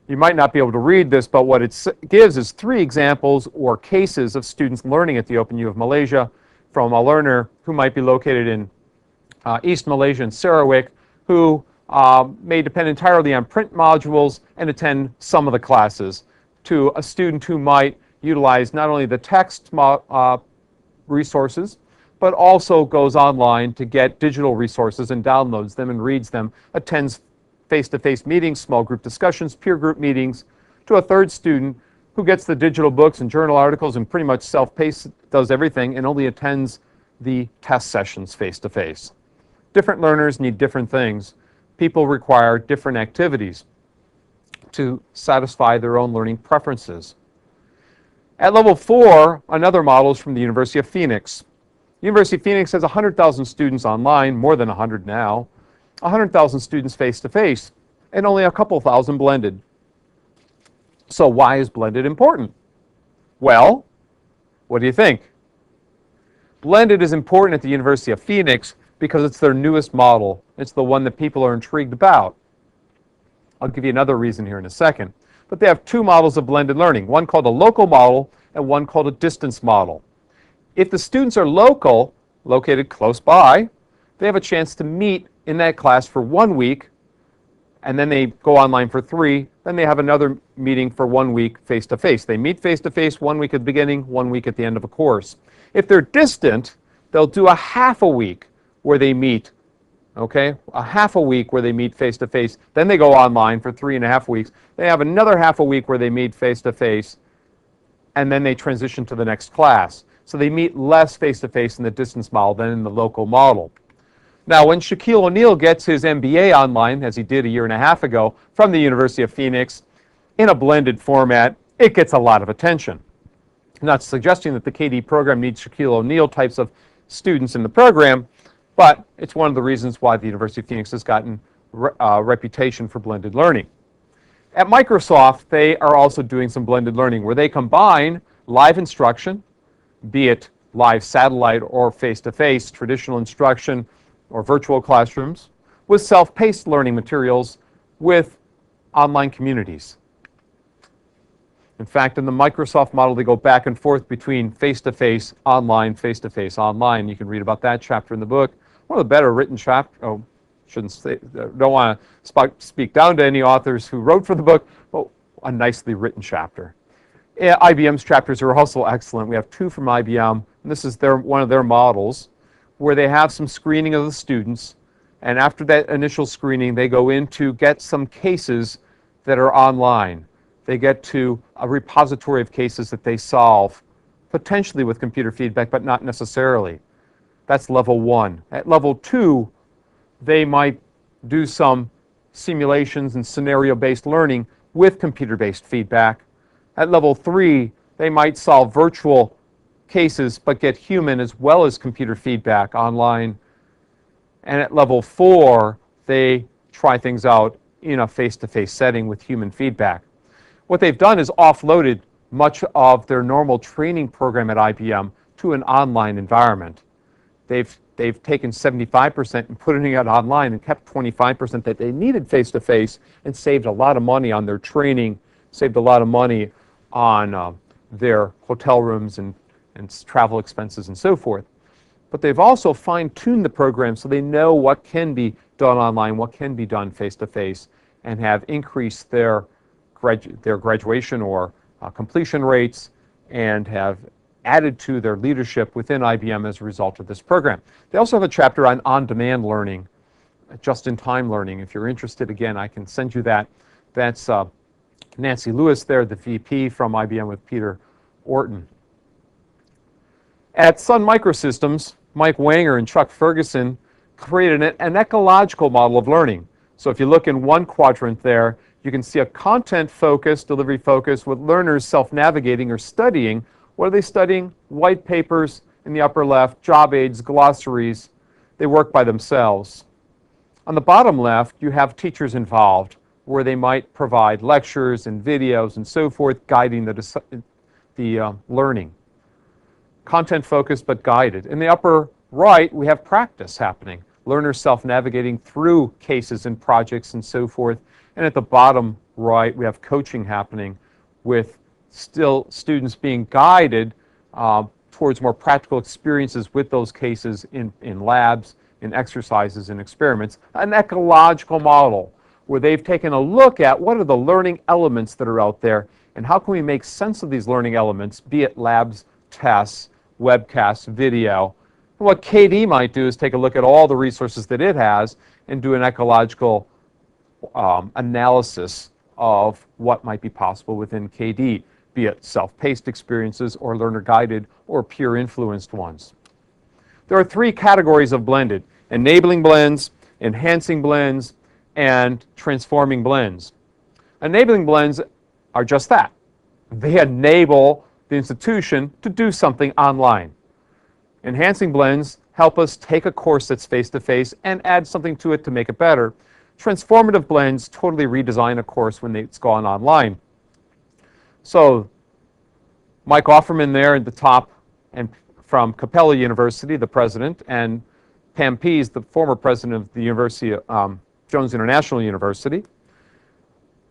You might not be able to read this, but what it gives is 3 examples or cases of students learning at the Open U of Malaysia, from a learner who might be located in East Malaysia in Sarawak, who may depend entirely on print modules and attend some of the classes, to a student who might utilize not only the text resources, but also goes online to get digital resources and downloads them and reads them, attends face-to-face meetings, small group discussions, peer group meetings, to a third student who gets the digital books and journal articles and pretty much self-paced, does everything, and only attends the test sessions face-to-face. Different learners need different things. People require different activities to satisfy their own learning preferences. At level 4, another model is from the University of Phoenix. University of Phoenix has 100,000 students online, more than 100 now, 100,000 students face-to-face, and only a couple thousand blended. So why is blended important? Well, what do you think? Blended is important at the University of Phoenix because it's their newest model. It's the one that people are intrigued about. I'll give you another reason here in a second. But they have 2 models of blended learning, one called a local model and one called a distance model. If the students are local, located close by, they have a chance to meet in that class for 1 week, and then they go online for 3. Then they have another meeting for 1 week face-to-face. They meet face-to-face 1 week at the beginning, 1 week at the end of a course. If they're distant, they'll do a half a week where they meet, okay? A half a week where they meet face-to-face. Then they go online for 3.5 weeks. They have another half a week where they meet face-to-face, and then they transition to the next class. So they meet less face-to-face in the distance model than in the local model. Now, when Shaquille O'Neal gets his MBA online, as he did a year and a half ago, from the University of Phoenix, in a blended format, it gets a lot of attention. I'm not suggesting that the KD program needs Shaquille O'Neal types of students in the program, but it's one of the reasons why the University of Phoenix has gotten a reputation for blended learning. At Microsoft, they are also doing some blended learning where they combine live instruction, be it live satellite or face-to-face, traditional instruction, or virtual classrooms, with self-paced learning materials with online communities. In fact, in the Microsoft model, they go back and forth between face-to-face, online, face-to-face, online. You can read about that chapter in the book. One of the better written chapters, don't want to speak down to any authors who wrote for the book, but a nicely written chapter. IBM's chapters are also excellent. We have 2 from IBM, and this is one of their models, where they have some screening of the students, and after that initial screening, they go in to get some cases that are online. They get to a repository of cases that they solve, potentially with computer feedback, but not necessarily. That's level 1. At level 2, they might do some simulations and scenario-based learning with computer-based feedback. At level 3, they might solve virtual cases but get human as well as computer feedback online. And at level 4, they try things out in a face-to-face setting with human feedback. What they've done is offloaded much of their normal training program at IBM to an online environment. They've taken 75% and put it out online and kept 25% that they needed face-to-face and saved a lot of money on their training, saved a lot of money on their hotel rooms and travel expenses and so forth. But they've also fine-tuned the program so they know what can be done online, what can be done face-to-face, and have increased their graduation or completion rates and have added to their leadership within IBM as a result of this program. They also have a chapter on on-demand learning, just-in-time learning. If you're interested, again, I can send you that. That's Nancy Lewis there, the VP from IBM with Peter Orton. At Sun Microsystems, Mike Wanger and Chuck Ferguson created an ecological model of learning. So if you look in one quadrant there, you can see a content-focused, delivery-focused, with learners self-navigating or studying. What are they studying? White papers in the upper left, job aids, glossaries. They work by themselves. On the bottom left, you have teachers involved, where they might provide lectures and videos and so forth, guiding the learning. Content-focused but guided. In the upper right, we have practice happening. Learners self-navigating through cases and projects and so forth. And at the bottom right, we have coaching happening with still students being guided towards more practical experiences with those cases in labs, in exercises, and experiments. An ecological model where they've taken a look at what are the learning elements that are out there and how can we make sense of these learning elements, be it labs, tests, webcasts, video. And what KD might do is take a look at all the resources that it has and do an ecological analysis of what might be possible within KD, be it self-paced experiences or learner-guided or peer-influenced ones. There are 3 categories of blended: enabling blends, enhancing blends, and transforming blends. Enabling blends are just that. They enable the institution to do something online. Enhancing blends help us take a course that's face-to-face and add something to it to make it better. Transformative blends totally redesign a course when it's gone online. So Mike Offerman there at the top, and from Capella University, the president, and Pam Pease, the former president of the University, Jones International University,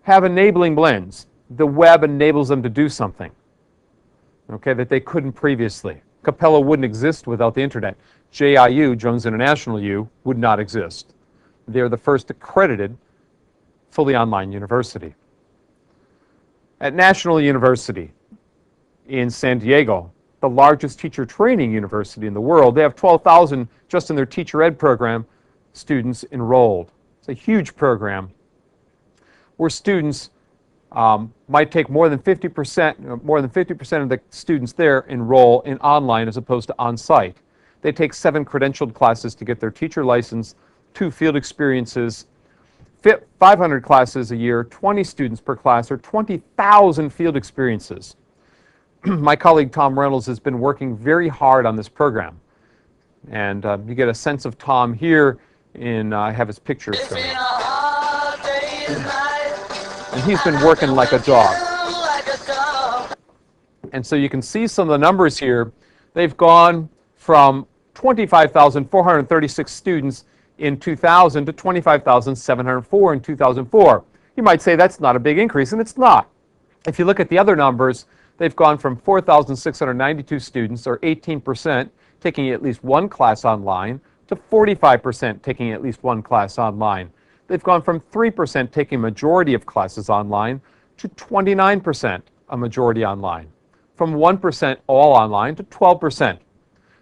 have enabling blends. The web enables them to do something, okay, that they couldn't previously. Capella wouldn't exist without the internet. JIU, Jones International U, would not exist. They're the first accredited fully online university. At National University in San Diego, the largest teacher training university in the world, they have 12,000 just in their teacher ed program students enrolled. It's a huge program where students might take more than 50% of the students there enroll in online as opposed to on-site. They take 7 credentialed classes to get their teacher license, 2 field experiences, 500 classes a year, 20 students per class, or 20,000 field experiences. My colleague Tom Reynolds has been working very hard on this program. And you get a sense of Tom here I have his picture showing. And he's been working like a dog. And so you can see some of the numbers here. They've gone from 25,436 students in 2000 to 25,704 in 2004. You might say that's not a big increase, and it's not. If you look at the other numbers, they've gone from 4,692 students, or 18%, taking at least one class online, to 45% taking at least one class online. They've gone from 3% taking a majority of classes online to 29% a majority online. From 1% all online to 12%.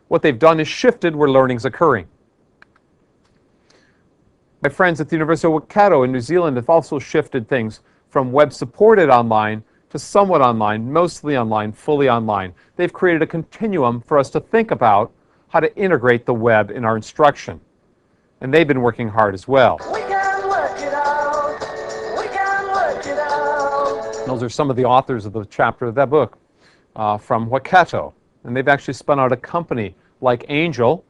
What they've done is shifted where learning's occurring. My friends at the University of Waikato in New Zealand have also shifted things from web-supported online to somewhat online, mostly online, fully online. They've created a continuum for us to think about how to integrate the web in our instruction. And they've been working hard as well. We can work it out. We can work it out. Those are some of the authors of the chapter of that book from Waikato. And they've actually spun out a company like Angel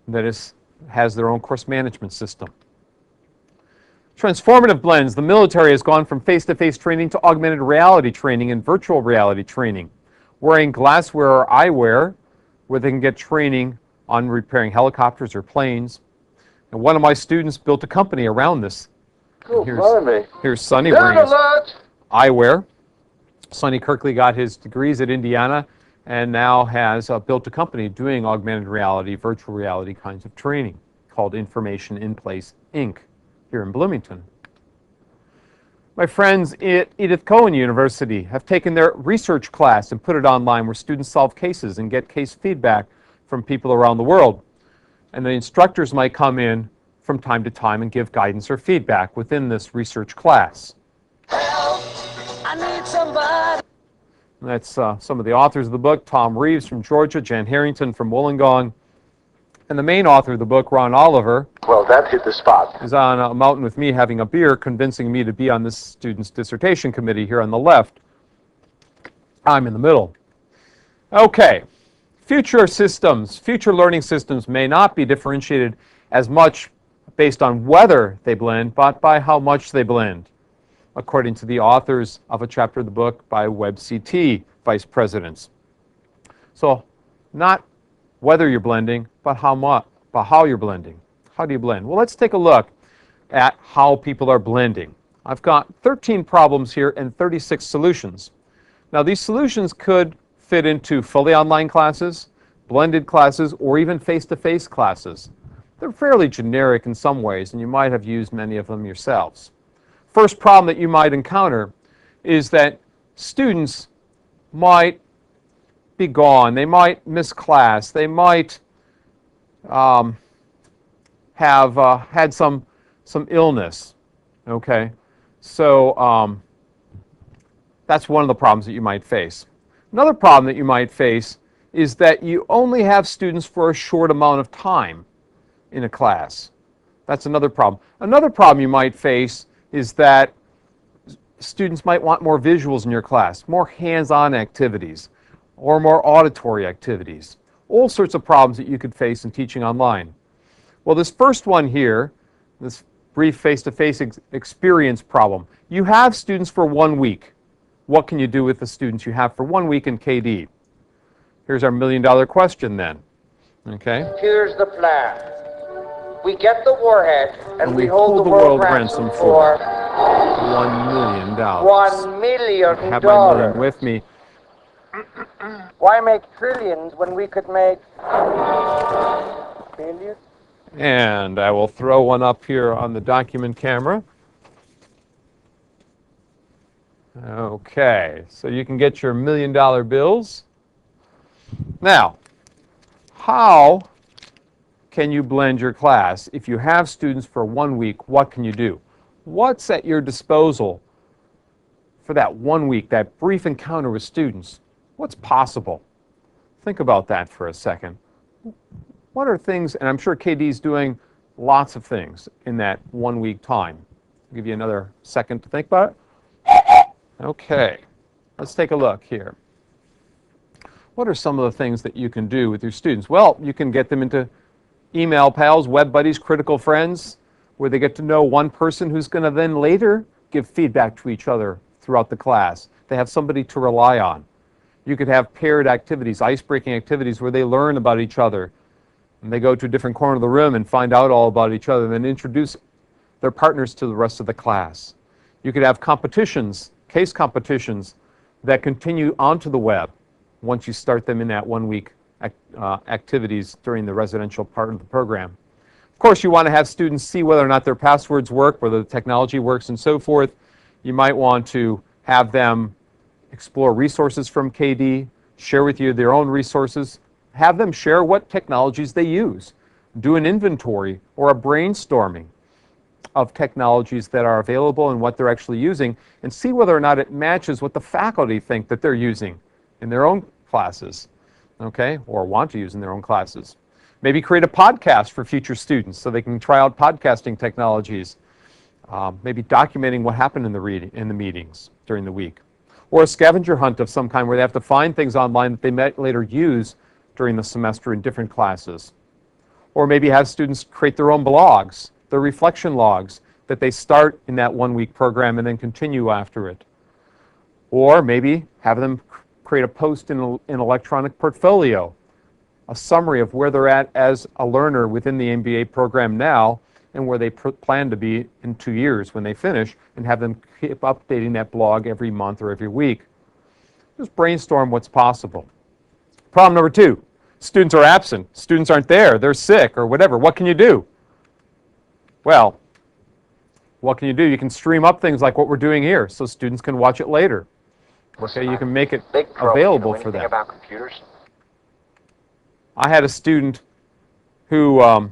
that has their own course management system. Transformative blends. The military has gone from face-to-face training to augmented reality training and virtual reality training. Wearing glassware or eyewear where they can get training on repairing helicopters or planes. And one of my students built a company around this. Here's Sonny wearing his eyewear. Sonny Kirkley got his degrees at Indiana and now has built a company doing augmented reality, virtual reality kinds of training called Information in Place, Inc. here in Bloomington. My friends at Edith Cowan University have taken their research class and put it online where students solve cases and get case feedback from people around the world. And the instructors might come in from time to time and give guidance or feedback within this research class. Help! I need somebody. That's some of the authors of the book: Tom Reeves from Georgia, Jan Harrington from Wollongong, and the main author of the book, Ron Oliver. Well, that hit the spot. Is on a mountain with me having a beer, convincing me to be on this student's dissertation committee here on the left. I'm in the middle. Okay. Future learning systems may not be differentiated as much based on whether they blend, but by how much they blend, according to the authors of a chapter of the book by WebCT vice presidents. So not whether you're blending, but how you're blending. How do you blend? Well, let's take a look at how people are blending. I've got 13 problems here and 36 solutions. Now, these solutions could fit into fully online classes, blended classes, or even face-to-face classes. They're fairly generic in some ways, and you might have used many of them yourselves. First problem that you might encounter is that students might be gone, they might miss class, they might have had some illness, okay? So that's one of the problems that you might face. Another problem that you might face is that you only have students for a short amount of time in a class. That's another problem. Another problem you might face is that students might want more visuals in your class, more hands-on activities, or more auditory activities. All sorts of problems that you could face in teaching online. Well, this first one here, this brief face-to-face experience problem, you have students for 1 week. What can you do with the students you have for 1 week in KD? Here's our million-dollar question then. Okay? Here's the plan. We get the warhead and we hold the world ransom for $1 million. $1 million. I have my million with me. Why make trillions when we could make billions? And I will throw one up here on the document camera. Okay, so you can get your $1 million bills. Now, how can you blend your class? If you have students for 1 week, what can you do? What's at your disposal for that 1 week, that brief encounter with students? What's possible? Think about that for a second. What are things, and I'm sure KD's doing lots of things in that 1 week time. I'll give you another second to think about it. Okay, let's take a look here. What are some of the things that you can do with your students? Well, you can get them into email pals, web buddies, critical friends, where they get to know one person who's going to then later give feedback to each other throughout the class. They have somebody to rely on. You could have paired activities, ice-breaking activities, where they learn about each other. And they go to a different corner of the room and find out all about each other and then introduce their partners to the rest of the class. You could have competitions, case competitions, that continue onto the web once you start them in that 1 week activities during the residential part of the program. Of course, you want to have students see whether or not their passwords work, whether the technology works, and so forth. You might want to have them explore resources from KD, share with you their own resources, have them share what technologies they use, do an inventory or a brainstorming of technologies that are available and what they're actually using, and see whether or not it matches what the faculty think that they're using in their own classes, okay, or want to use in their own classes. Maybe create a podcast for future students so they can try out podcasting technologies, maybe documenting what happened in the meetings during the week. Or a scavenger hunt of some kind where they have to find things online that they might later use during the semester in different classes. Or maybe have students create their own blogs, their reflection logs that they start in that 1 week program and then continue after it. Or maybe have them create a post in an electronic portfolio, a summary of where they're at as a learner within the MBA program now and where they plan to be in 2 years when they finish, and have them keep updating that blog every month or every week. Just brainstorm what's possible. Problem number 2, students are absent. Students aren't there. They're sick or whatever. What can you do? Well, what can you do? You can stream up things like what we're doing here so students can watch it later. Okay, you can make it available for them. About computers? I had a student who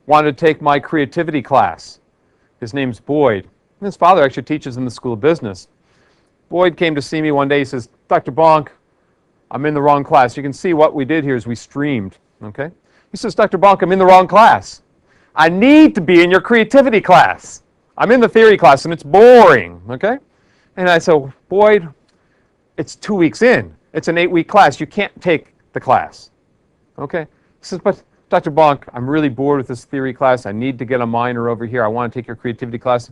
wanted to take my creativity class. His name's Boyd. His father actually teaches in the School of Business. Boyd came to see me one day. He says, Dr. Bonk, I'm in the wrong class. You can see what we did here is we streamed. Okay? He says, Dr. Bonk, I'm in the wrong class. I need to be in your creativity class. I'm in the theory class and it's boring. Okay? And I said, Boyd, it's 2 weeks in. It's an 8-week class. You can't take the class. Okay? He says, but Dr. Bonk, I'm really bored with this theory class. I need to get a minor over here. I want to take your creativity class.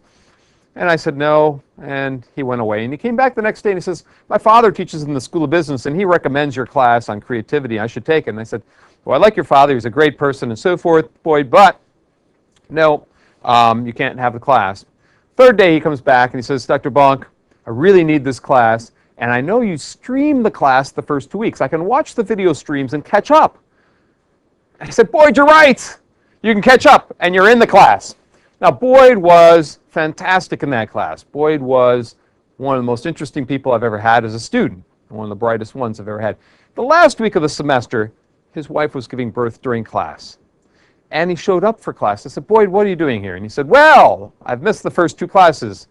And I said, no, and he went away. And he came back the next day and he says, my father teaches in the School of Business and he recommends your class on creativity. I should take it. And I said, well, I like your father. He's a great person and so forth, Boyd, but no, you can't have the class. Third day he comes back and he says, Dr. Bonk, I really need this class. And I know you stream the class the first 2 weeks. I can watch the video streams and catch up. I said, Boyd, you're right. You can catch up, and you're in the class. Now, Boyd was fantastic in that class. Boyd was one of the most interesting people I've ever had as a student, one of the brightest ones I've ever had. The last week of the semester, his wife was giving birth during class, and he showed up for class. I said, Boyd, what are you doing here? And he said, well, I've missed the first 2 classes.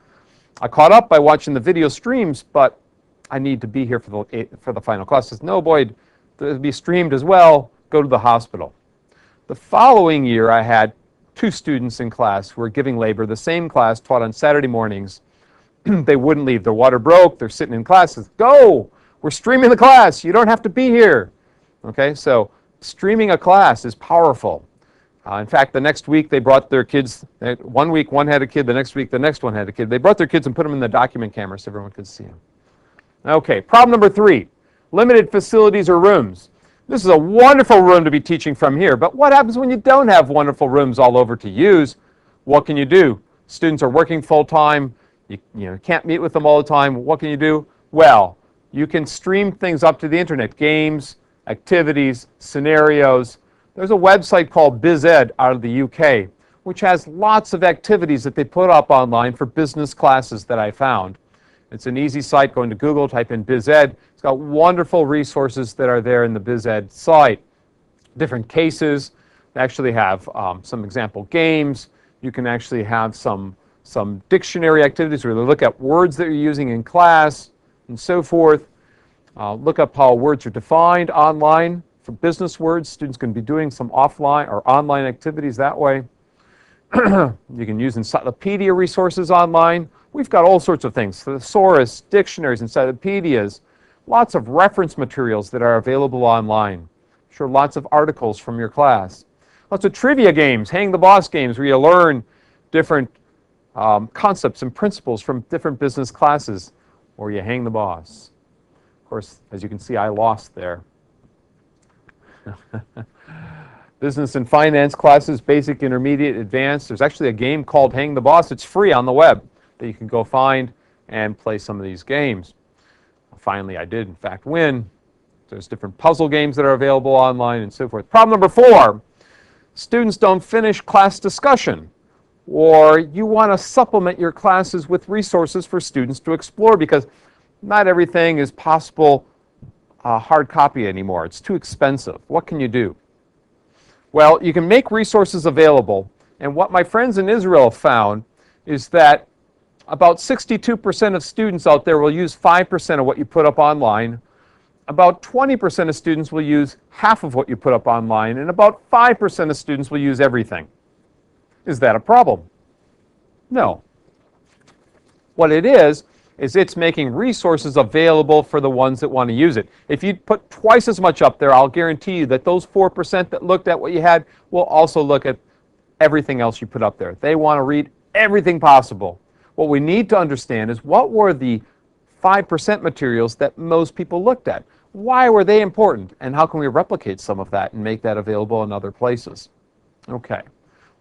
I caught up by watching the video streams, but I need to be here for the final class. He says, no, Boyd, it'll be streamed as well. Go to the hospital. The following year, I had 2 students in class who were giving labor, the same class taught on Saturday mornings. They wouldn't leave. Their water broke. They're sitting in class. Says, go! We're streaming the class. You don't have to be here. Okay, so streaming a class is powerful. In fact, the next week they brought their kids. 1 week one had a kid. The next week the next one had a kid. They brought their kids and put them in the document camera so everyone could see them. Okay, problem number 3, limited facilities or rooms. This is a wonderful room to be teaching from here, but what happens when you don't have wonderful rooms all over to use? What can you do? Students are working full-time. You can't meet with them all the time. What can you do? Well, you can stream things up to the internet, games, activities, scenarios. There's a website called BizEd out of the UK, which has lots of activities that they put up online for business classes that I found. It's an easy site. Go into Google, type in BizEd. It's got wonderful resources that are there in the BizEd site. Different cases. They actually have some example games. You can actually have some dictionary activities where they look at words that you're using in class and so forth. Look up how words are defined online. For business words, students can be doing some offline or online activities that way. You can use encyclopedia resources online. We've got all sorts of things, thesaurus, dictionaries, encyclopedias, lots of reference materials that are available online. I'm sure lots of articles from your class. Lots of trivia games, hang the boss games, where you learn different concepts and principles from different business classes, or you hang the boss. Of course, as you can see, I lost there. Business and finance classes, basic, intermediate, advanced. There's actually a game called Hang the Boss. It's free on the web that you can go find and play some of these games. Finally, I did, in fact, win. There's different puzzle games that are available online and so forth. Problem number 4, students don't finish class discussion, or you want to supplement your classes with resources for students to explore because not everything is possible hard copy anymore. It's too expensive. What can you do? Well, you can make resources available, and what my friends in Israel found is that about 62% of students out there will use 5% of what you put up online. About 20% of students will use half of what you put up online, and about 5% of students will use everything. Is that a problem? No. What it is it's making resources available for the ones that want to use it. If you put twice as much up there, I'll guarantee you that those 4% that looked at what you had will also look at everything else you put up there. They want to read everything possible. What we need to understand is what were the 5% materials that most people looked at? Why were they important? And how can we replicate some of that and make that available in other places? Okay.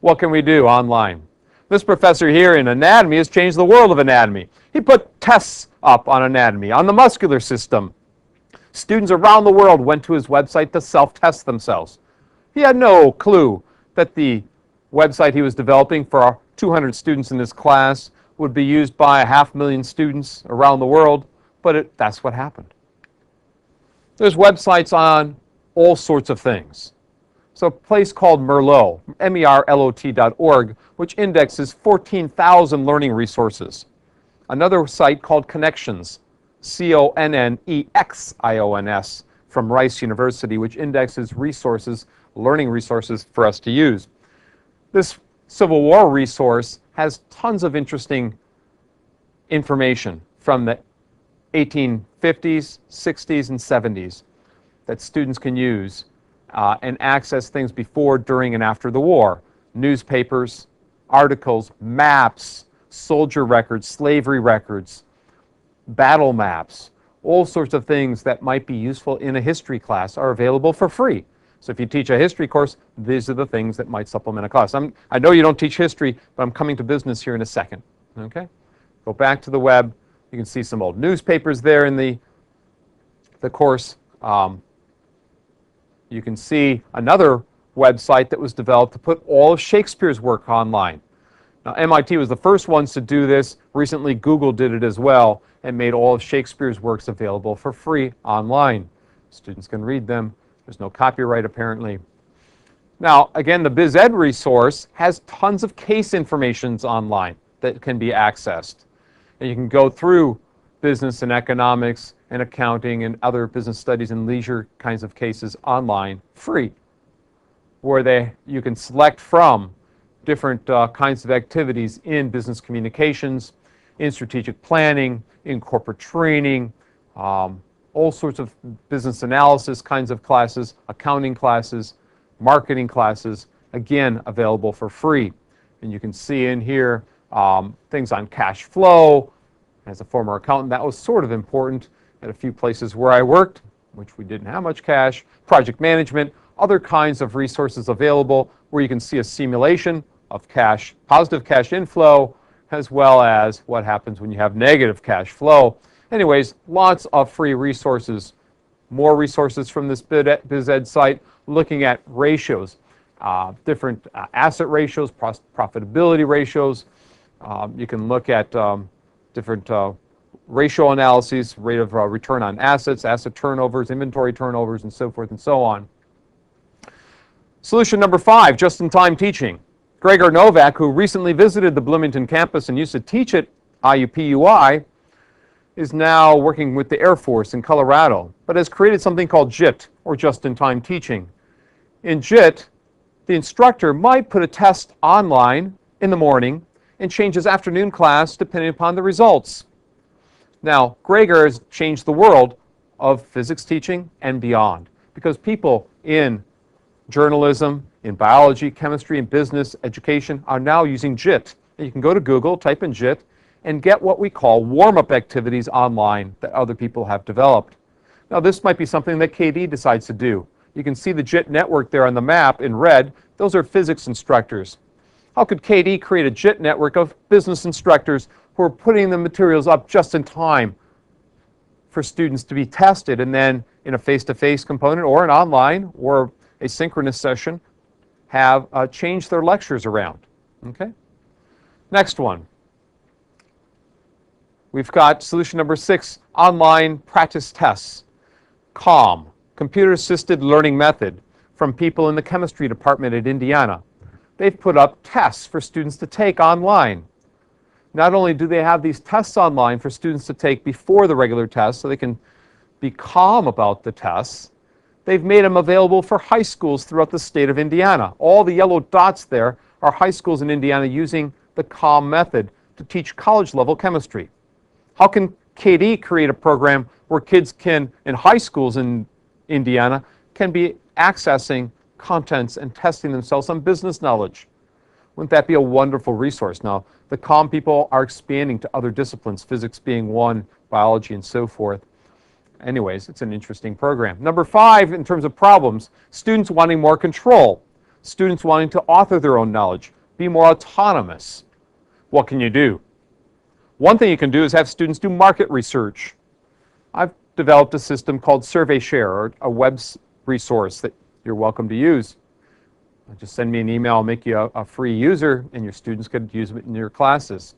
What can we do online? This professor here in anatomy has changed the world of anatomy. He put tests up on anatomy, on the muscular system. Students around the world went to his website to self-test themselves. He had no clue that the website he was developing for 200 students in his class would be used by 500,000 students around the world, but that's what happened. There's websites on all sorts of things. So a place called Merlot, MERLOT.org, which indexes 14,000 learning resources. Another site called Connections, CONNEXIONS, from Rice University, which indexes resources, learning resources for us to use. This Civil War resource has tons of interesting information from the 1850s, 60s, and 70s that students can use and access things before, during, and after the war. Newspapers, articles, maps, soldier records, slavery records, battle maps, all sorts of things that might be useful in a history class are available for free. So if you teach a history course, these are the things that might supplement a class. I know you don't teach history, but I'm coming to business here in a second. Okay? Go back to the web. You can see some old newspapers there in the course. You can see another website that was developed to put all of Shakespeare's work online. Now, MIT was the first ones to do this. Recently, Google did it as well and made all of Shakespeare's works available for free online. Students can read them. There's no copyright, apparently. Now, again, the BizEd resource has tons of case informations online that can be accessed. And you can go through business and economics and accounting and other business studies and leisure kinds of cases online free, where you can select from different kinds of activities in business communications, in strategic planning, in corporate training, all sorts of business analysis kinds of classes, accounting classes, marketing classes, again, available for free. And you can see in here things on cash flow. As a former accountant, that was sort of important at a few places where I worked, which we didn't have much cash, project management, other kinds of resources available where you can see a simulation of cash, positive cash inflow, as well as what happens when you have negative cash flow. Anyways, lots of free resources. More resources from this BizEd site looking at ratios, different asset ratios, profitability ratios. You can look at different ratio analyses, rate of return on assets, asset turnovers, inventory turnovers, and so forth and so on. Solution number 5, just-in-time teaching. Gregor Novak, who recently visited the Bloomington campus and used to teach at IUPUI, is now working with the Air Force in Colorado, but has created something called JIT, or just-in-time teaching. In JIT, the instructor might put a test online in the morning and change his afternoon class depending upon the results. Now, Gregor has changed the world of physics teaching and beyond, because people in journalism, in biology, chemistry, and business education are now using JIT. And you can go to Google, type in JIT, and get what we call warm-up activities online that other people have developed. Now, this might be something that KD decides to do. You can see the JIT network there on the map in red. Those are physics instructors. How could KD create a JIT network of business instructors who are putting the materials up just in time for students to be tested, and then in a face-to-face component or an online or a synchronous session have changed their lectures around? Okay. Next one. We've got solution number 6, online practice tests. CALM, computer-assisted learning method, from people in the chemistry department at Indiana. They've put up tests for students to take online. Not only do they have these tests online for students to take before the regular tests so they can be calm about the tests, they've made them available for high schools throughout the state of Indiana. All the yellow dots there are high schools in Indiana using the CALM method to teach college-level chemistry. How can KD create a program where kids can, in high schools in Indiana, can be accessing contents and testing themselves on business knowledge? Wouldn't that be a wonderful resource? Now, the CALM people are expanding to other disciplines, physics being one, biology, and so forth. Anyways, it's an interesting program. Number 5, in terms of problems, students wanting more control, students wanting to author their own knowledge, be more autonomous. What can you do? One thing you can do is have students do market research. I've developed a system called Survey Share, or a web resource that you're welcome to use. Just send me an email, I'll make you a free user, and your students could use it in your classes.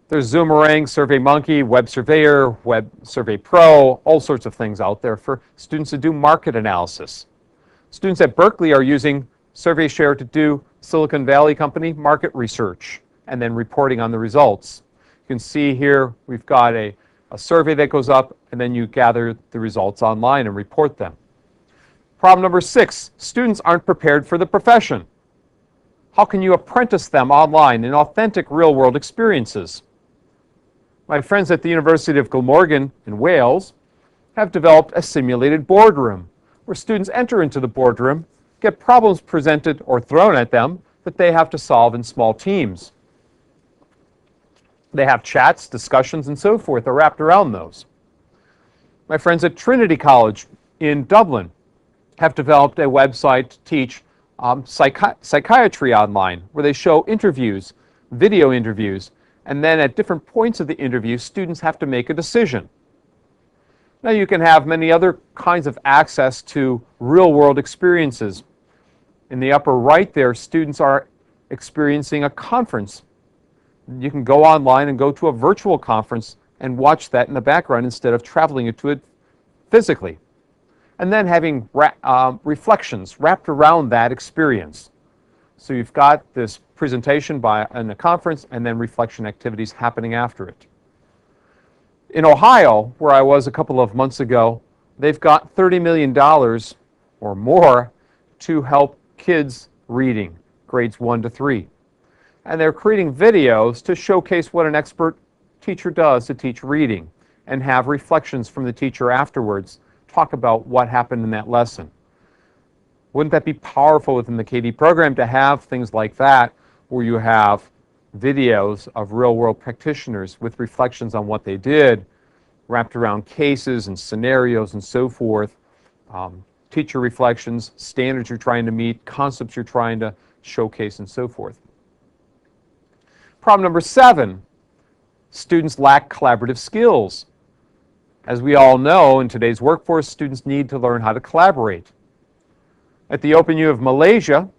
There's Zoomerang, SurveyMonkey, Web Surveyor, Web Survey Pro, all sorts of things out there for students to do market analysis. Students at Berkeley are using Survey Share to do Silicon Valley company market research and then reporting on the results. You can see here we've got a survey that goes up, and then you gather the results online and report them. Problem number 6, students aren't prepared for the profession. How can you apprentice them online in authentic real-world experiences? My friends at the University of Glamorgan in Wales have developed a simulated boardroom where students enter into the boardroom, get problems presented or thrown at them that they have to solve in small teams. They have chats, discussions, and so forth are wrapped around those. My friends at Trinity College in Dublin have developed a website to teach psychiatry online, where they show interviews, video interviews, and then at different points of the interview, students have to make a decision. Now, you can have many other kinds of access to real-world experiences. In the upper right there, students are experiencing a conference. You can go online and go to a virtual conference and watch that in the background instead of traveling to it physically. And then having reflections wrapped around that experience. So you've got this presentation in a conference and then reflection activities happening after it. In Ohio, where I was a couple of months ago, they've got $30 million or more to help kids reading, grades 1 to 3. And they're creating videos to showcase what an expert teacher does to teach reading and have reflections from the teacher afterwards, talk about what happened in that lesson. Wouldn't that be powerful within the KD program to have things like that, where you have videos of real-world practitioners with reflections on what they did, wrapped around cases and scenarios and so forth, teacher reflections, standards you're trying to meet, concepts you're trying to showcase, and so forth. Problem number 7, students lack collaborative skills. As we all know, in today's workforce, students need to learn how to collaborate. At the Open U of Malaysia,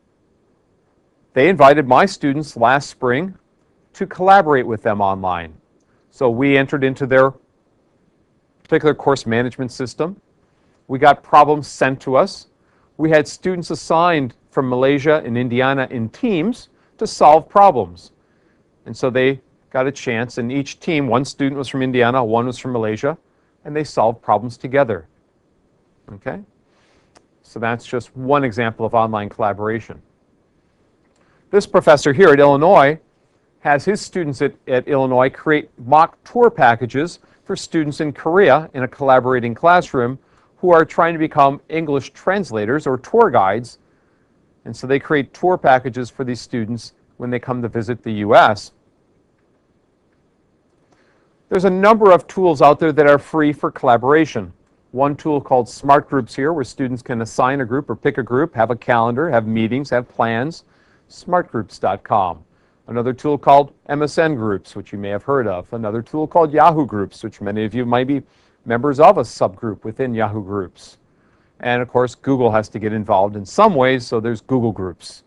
they invited my students last spring to collaborate with them online. So we entered into their particular course management system. We got problems sent to us. We had students assigned from Malaysia and Indiana in teams to solve problems. And so they got a chance, and each team, one student was from Indiana, one was from Malaysia, and they solved problems together. Okay? So that's just one example of online collaboration. This professor here at Illinois has his students at Illinois create mock tour packages for students in Korea in a collaborating classroom who are trying to become English translators or tour guides. And so they create tour packages for these students when they come to visit the U.S. There's a number of tools out there that are free for collaboration. One tool called Smart Groups here, where students can assign a group or pick a group, have a calendar, have meetings, have plans. Smartgroups.com. Another tool called MSN Groups, which you may have heard of. Another tool called Yahoo Groups, which many of you might be members of a subgroup within Yahoo Groups. And of course, Google has to get involved in some ways, so there's Google Groups.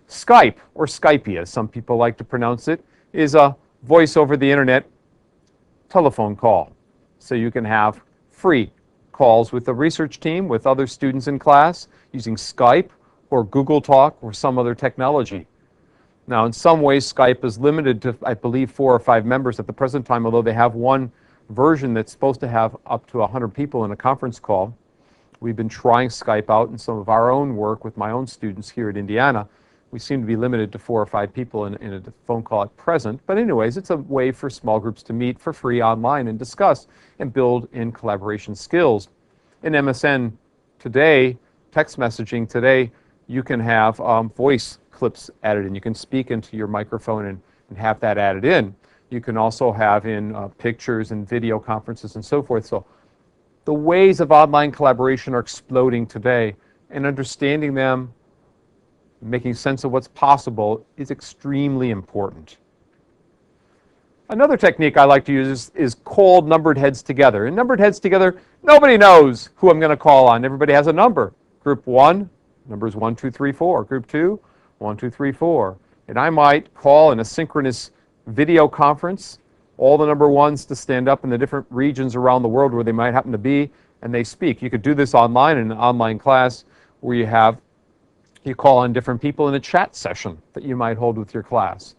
Skype, or Skype, as some people like to pronounce it, is a voice over the internet telephone call. So you can have free calls with the research team, with other students in class, using Skype or Google Talk or some other technology. Now, in some ways, Skype is limited to, I believe, 4 or 5 members at the present time, although they have one version that's supposed to have up to 100 people in a conference call. We've been trying Skype out in some of our own work with my own students here at Indiana. We seem to be limited to 4 or 5 people in a phone call at present. But anyways, it's a way for small groups to meet for free online and discuss and build in collaboration skills. In MSN today, text messaging today, you can have voice clips added in. You can speak into your microphone and have that added in. You can also have in pictures and video conferences and so forth. So the ways of online collaboration are exploding today, and understanding them, making sense of what's possible is extremely important. Another technique I like to use is cold numbered heads together. In numbered heads together, nobody knows who I'm going to call on. Everybody has a number. Group 1, numbers 1, 2, 3, 4. Group 2, 1, 2, 3, 4. And I might call in a synchronous video conference all the number ones to stand up in the different regions around the world where they might happen to be, and they speak. You could do this online in an online class where you call on different people in a chat session that you might hold with your class.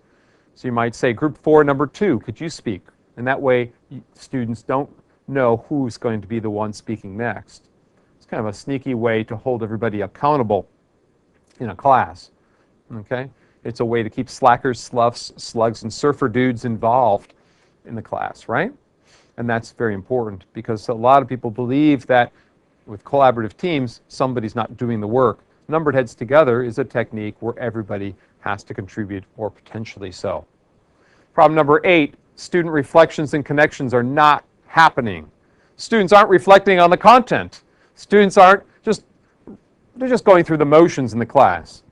So you might say, Group 4, number 2, could you speak? And that way, students don't know who's going to be the one speaking next. It's kind of a sneaky way to hold everybody accountable in a class. Okay? It's a way to keep slackers, sloughs, slugs, and surfer dudes involved in the class, right? And that's very important because a lot of people believe that with collaborative teams, somebody's not doing the work. Numbered heads together is a technique where everybody has to contribute, or potentially so. Problem number 8, student reflections and connections are not happening. Students aren't reflecting on the content. Students they're just going through the motions in the class.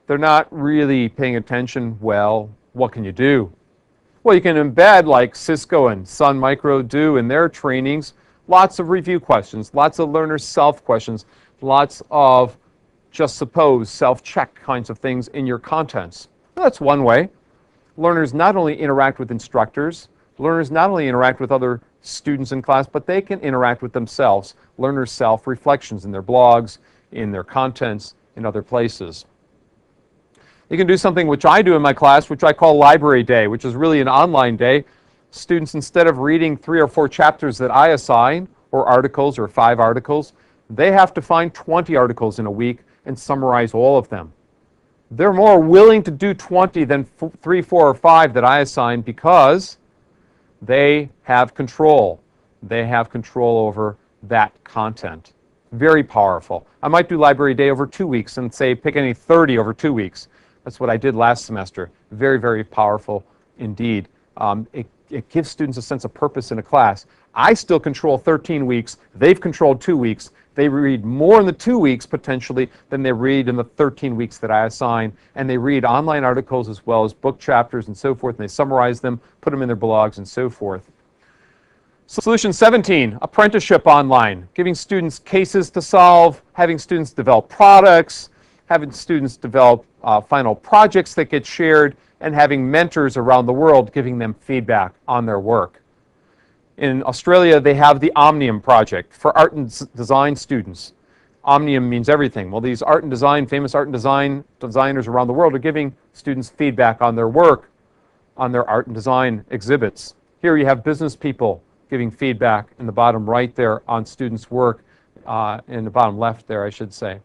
They're not really paying attention. Well, what can you do? Well, you can embed, like Cisco and Sun Micro do in their trainings, lots of review questions, lots of learner self questions, lots of just suppose, self-check kinds of things in your contents. Well, that's one way. Learners not only interact with instructors, learners not only interact with other students in class, but they can interact with themselves. Learners' self-reflections in their blogs, in their contents, in other places. You can do something which I do in my class, which I call Library Day, which is really an online day. Students, instead of reading 3 or 4 chapters that I assign, or articles, or 5 articles, they have to find 20 articles in a week and summarize all of them. They're more willing to do 20 than 3, 4, or 5 that I assign because they have control. They have control over that content. Very powerful. I might do Library Day over 2 weeks and say pick any 30 over 2 weeks. That's what I did last semester. Very, very powerful indeed. It gives students a sense of purpose in a class. I still control 13 weeks. They've controlled 2 weeks. They read more in the 2 weeks, potentially, than they read in the 13 weeks that I assign. And they read online articles as well as book chapters and so forth, and they summarize them, put them in their blogs, and so forth. Solution 17, apprenticeship online. Giving students cases to solve, having students develop products, having students develop final projects that get shared, and having mentors around the world giving them feedback on their work. In Australia, they have the Omnium project for art and design students. Omnium means everything. Well, these art and design, famous art and design designers around the world are giving students feedback on their work, on their art and design exhibits. Here you have business people giving feedback in the bottom right there on students' work, in the bottom left there, I should say.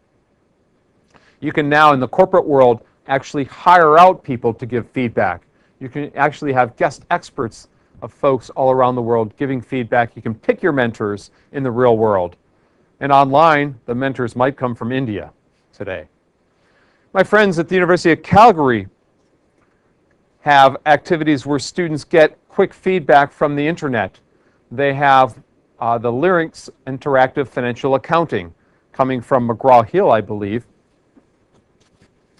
You can now, in the corporate world, actually hire out people to give feedback. You can actually have guest experts of folks all around the world giving feedback. You can pick your mentors in the real world. And online, the mentors might come from India today. My friends at the University of Calgary have activities where students get quick feedback from the internet. They have the Lyrics Interactive Financial Accounting coming from McGraw-Hill, I believe.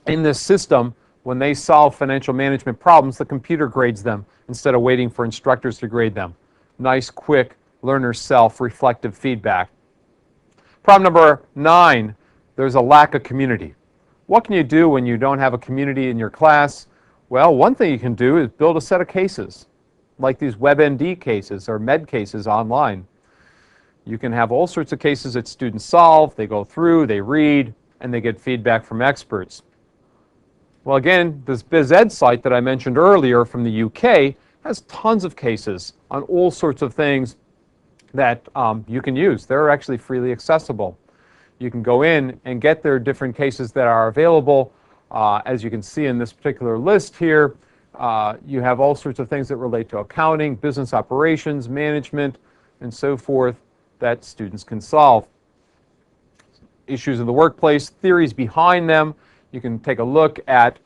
In this system, when they solve financial management problems, the computer grades them instead of waiting for instructors to grade them. Nice, quick, learner self-reflective feedback. Problem number 9, there's a lack of community. What can you do when you don't have a community in your class? Well, one thing you can do is build a set of cases, like these WebMD cases or med cases online. You can have all sorts of cases that students solve, they go through, they read, and they get feedback from experts. Well, again, this BizEd site that I mentioned earlier from the UK has tons of cases on all sorts of things that you can use. They're actually freely accessible. You can go in and get their different cases that are available. As you can see in this particular list here, you have all sorts of things that relate to accounting, business operations, management, and so forth that students can solve. Issues in the workplace, theories behind them. You can take a look at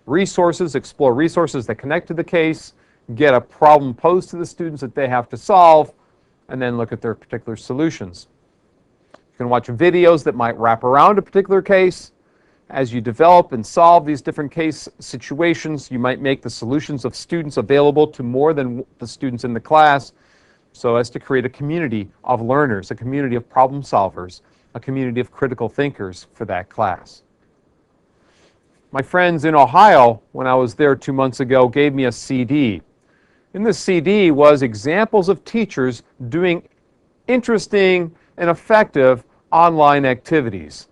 resources, explore resources that connect to the case, get a problem posed to the students that they have to solve, and then look at their particular solutions. You can watch videos that might wrap around a particular case. As you develop and solve these different case situations, you might make the solutions of students available to more than the students in the class, so as to create a community of learners, a community of problem solvers, a community of critical thinkers for that class. My friends in Ohio, when I was there 2 months ago, gave me a CD. In this CD was examples of teachers doing interesting and effective online activities.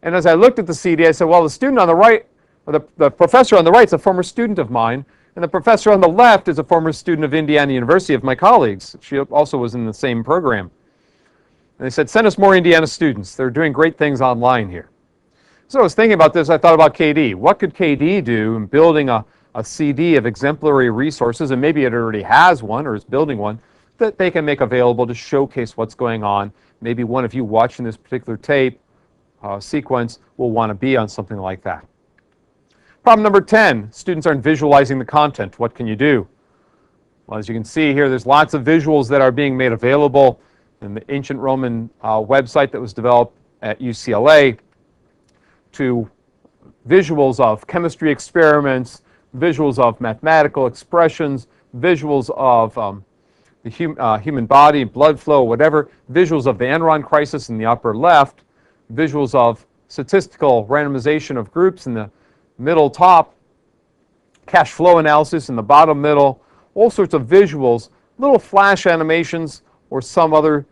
And as I looked at the CD, I said, well, the student on the right, or the professor on the right is a former student of mine, and the professor on the left is a former student of Indiana University, of my colleagues. She also was in the same program. And they said, send us more Indiana students. They're doing great things online here. So I was thinking about this, I thought about KD. What could KD do in building a CD of exemplary resources, and maybe it already has one or is building one, that they can make available to showcase what's going on. Maybe one of you watching this particular tape sequence will want to be on something like that. Problem number 10, students aren't visualizing the content. What can you do? Well, as you can see here, there's lots of visuals that are being made available in the ancient Roman website that was developed at UCLA, to visuals of chemistry experiments, visuals of mathematical expressions, visuals of the human body, blood flow, whatever, visuals of the Enron crisis in the upper left, visuals of statistical randomization of groups in the middle top, cash flow analysis in the bottom middle, all sorts of visuals, little flash animations or some other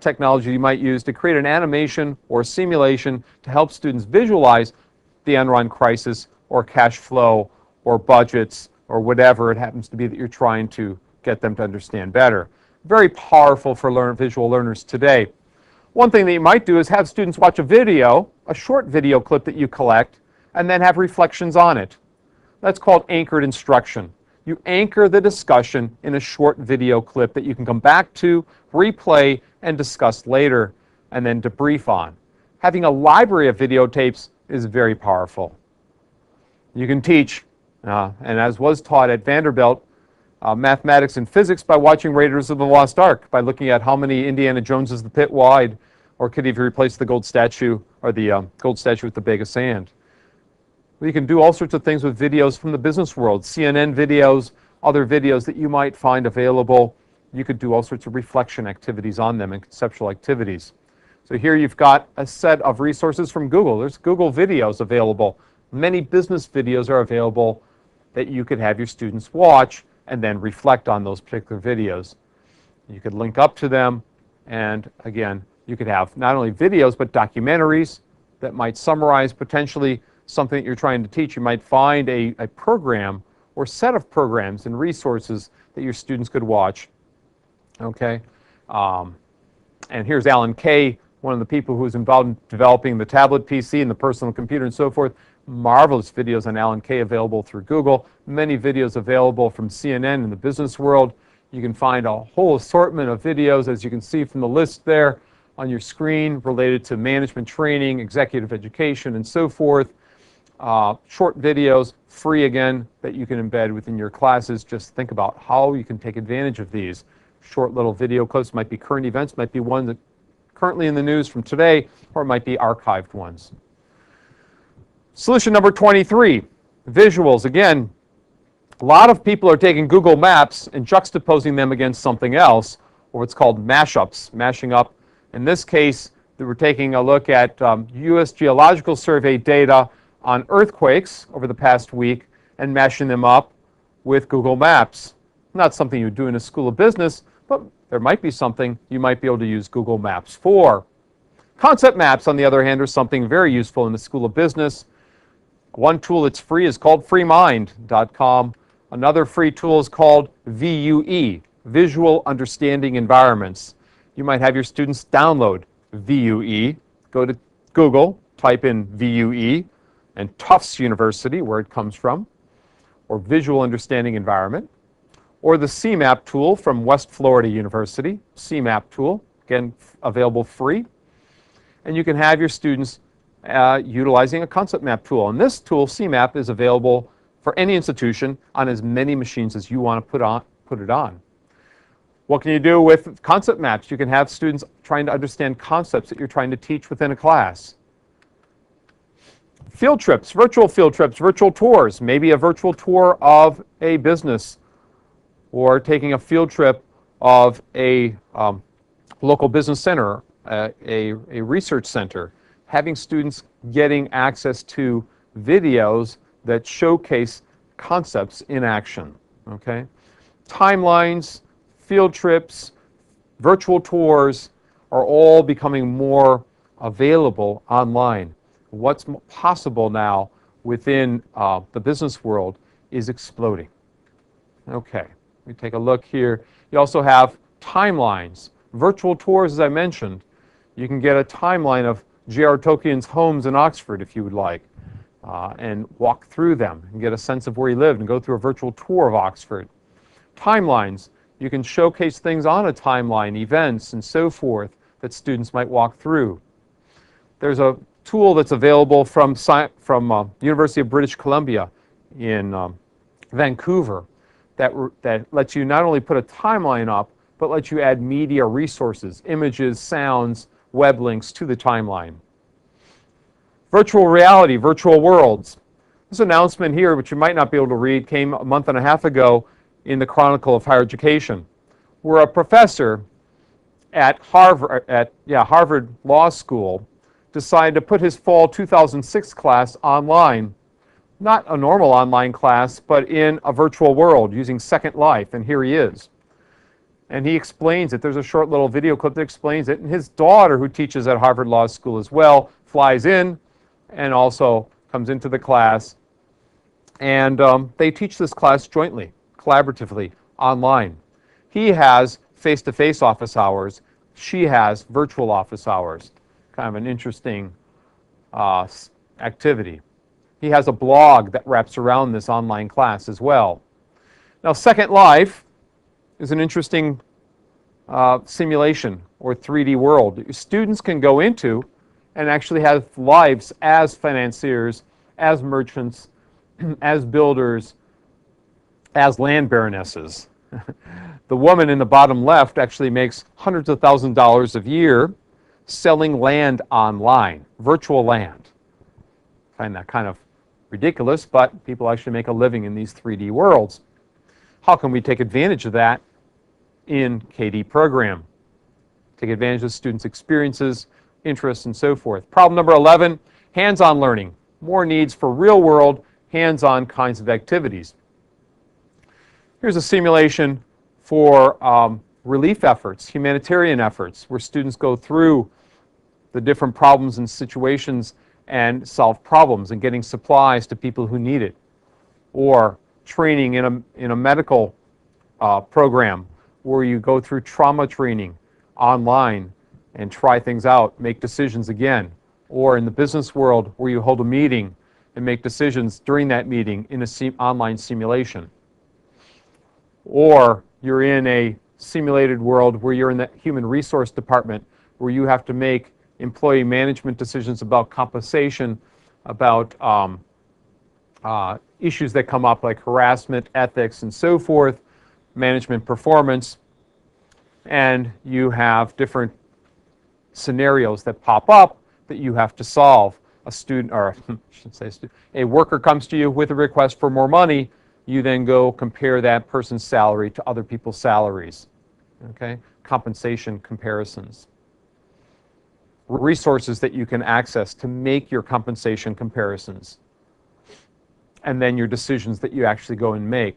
technology you might use to create an animation or simulation to help students visualize the Enron crisis or cash flow or budgets or whatever it happens to be that you're trying to get them to understand better. Very powerful for visual learners today. One thing that you might do is have students watch a video, a short video clip that you collect, and then have reflections on it. That's called anchored instruction. You anchor the discussion in a short video clip that you can come back to, replay, and discuss later, and then debrief on. Having a library of videotapes is very powerful. You can teach, and as was taught at Vanderbilt, mathematics and physics by watching Raiders of the Lost Ark, by looking at how many Indiana Joneses the pit wide, or could even replace the gold statue, or the gold statue with the bag of sand. You can do all sorts of things with videos from the business world, CNN videos, other videos that you might find available. You could do all sorts of reflection activities on them and conceptual activities. So here you've got a set of resources from Google. There's Google videos available. Many business videos are available that you could have your students watch and then reflect on those particular videos. You could link up to them, and again, you could have not only videos but documentaries that might summarize potentially something that you're trying to teach. You might find a program or set of programs and resources that your students could watch. Okay, and here's Alan Kay, one of the people who was involved in developing the tablet PC and the personal computer and so forth. Marvelous videos on Alan Kay available through Google. Many videos available from CNN in the business world. You can find a whole assortment of videos, as you can see from the list there on your screen, related to management training, executive education, and so forth. Short videos, free again, that you can embed within your classes. Just think about how you can take advantage of these. Short little video clips, might be current events, might be one that currently in the news from today, or it might be archived ones. Solution number 23, visuals. Again, a lot of people are taking Google Maps and juxtaposing them against something else, or what's called mashups, mashing up. In this case, we're taking a look at U.S. Geological Survey data on earthquakes over the past week and mashing them up with Google Maps. Not something you would do in a school of business, but there might be something you might be able to use Google Maps for. Concept maps, on the other hand, are something very useful in the school of business. One tool that's free is called freemind.com. Another free tool is called VUE, Visual Understanding Environments. You might have your students download VUE, go to Google, type in VUE, and Tufts University, where it comes from, or Visual Understanding Environment, or the CMAP tool from West Florida University, CMAP tool, again, available free. And you can have your students utilizing a concept map tool. And this tool, CMAP, is available for any institution on as many machines as you want to put it on. What can you do with concept maps? You can have students trying to understand concepts that you're trying to teach within a class. Field trips, virtual tours, maybe a virtual tour of a business, or taking a field trip of a local business center, a research center, having students getting access to videos that showcase concepts in action, okay? Timelines, field trips, virtual tours are all becoming more available online. What's possible now within the business world is exploding. Okay, we take a look here. You also have timelines. Virtual tours, as I mentioned. You can get a timeline of J.R. Tolkien's homes in Oxford, if you would like, and walk through them and get a sense of where he lived and go through a virtual tour of Oxford. Timelines. You can showcase things on a timeline, events and so forth that students might walk through. There's a tool that's available from University of British Columbia in Vancouver that lets you not only put a timeline up, but lets you add media resources, images, sounds, web links to the timeline. Virtual reality, virtual worlds. This announcement here, which you might not be able to read, came a month and a half ago in the Chronicle of Higher Education, where a professor at Harvard Law School decided to put his fall 2006 class online. Not a normal online class, but in a virtual world using Second Life, and here he is. And he explains it. There's a short little video clip that explains it. And his daughter, who teaches at Harvard Law School as well, flies in and also comes into the class. And they teach this class jointly, collaboratively, online. He has face-to-face office hours. She has virtual office hours. Kind of an interesting activity. He has a blog that wraps around this online class as well. Now, Second Life is an interesting simulation or 3D world students can go into and actually have lives as financiers, as merchants, as builders, as land baronesses. The woman in the bottom left actually makes hundreds of thousands of dollars a year selling land online, virtual land. I find that kind of ridiculous, but people actually make a living in these 3D worlds. How can we take advantage of that in KD program? Take advantage of students' experiences interests, and so forth. Problem number 11, hands-on learning. More needs for real-world, hands-on kinds of activities. Here's a simulation for relief efforts, humanitarian efforts, where students go through the different problems and situations and solve problems and getting supplies to people who need it. Or training in a medical program where you go through trauma training online and try things out, make decisions again. Or in the business world where you hold a meeting and make decisions during that meeting in an online simulation. Or you're in a simulated world where you're in the human resource department where you have to make employee management decisions about compensation, about issues that come up like harassment, ethics, and so forth, management performance, and you have different scenarios that pop up that you have to solve. A student, or I should say a worker comes to you with a request for more money, you then go compare that person's salary to other people's salaries. Okay? Compensation comparisons. Resources that you can access to make your compensation comparisons. And then your decisions that you actually go and make.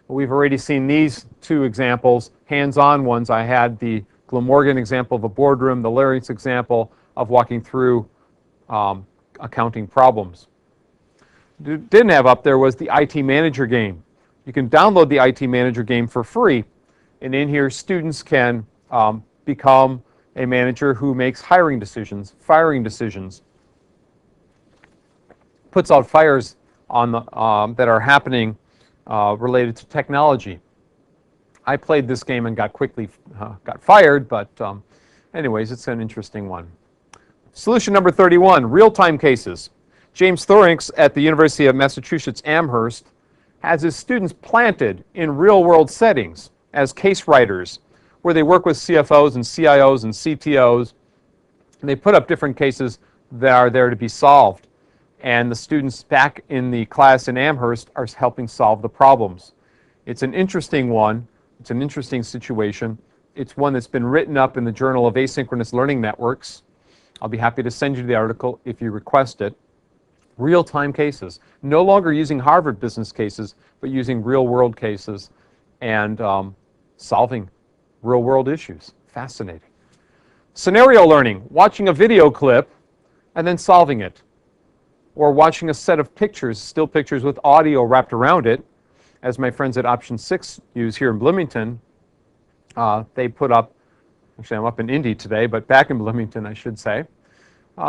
We've already seen these two examples, hands-on ones. I had the Glamorgan example of a boardroom, the Larynx example of walking through accounting problems. Didn't have up there was the IT Manager game. You can download the IT Manager game for free, and in here students can become a manager who makes hiring decisions, firing decisions, puts out fires on the, that are happening related to technology. I played this game and got fired, but anyways, it's an interesting one. Solution number 31, real-time cases. James Thorinks at the University of Massachusetts Amherst has his students planted in real-world settings as case writers, where they work with CFOs and CIOs and CTOs, and they put up different cases that are there to be solved. And the students back in the class in Amherst are helping solve the problems. It's an interesting one. It's an interesting situation. It's one that's been written up in the Journal of Asynchronous Learning Networks. I'll be happy to send you the article if you request it. Real-time cases. No longer using Harvard business cases, but using real-world cases and solving real-world issues. Fascinating. Scenario learning. Watching a video clip and then solving it. Or watching a set of pictures, still pictures with audio wrapped around it, as my friends at Option 6 use here in Bloomington. They put up, actually I'm up in Indy today, but back in Bloomington I should say,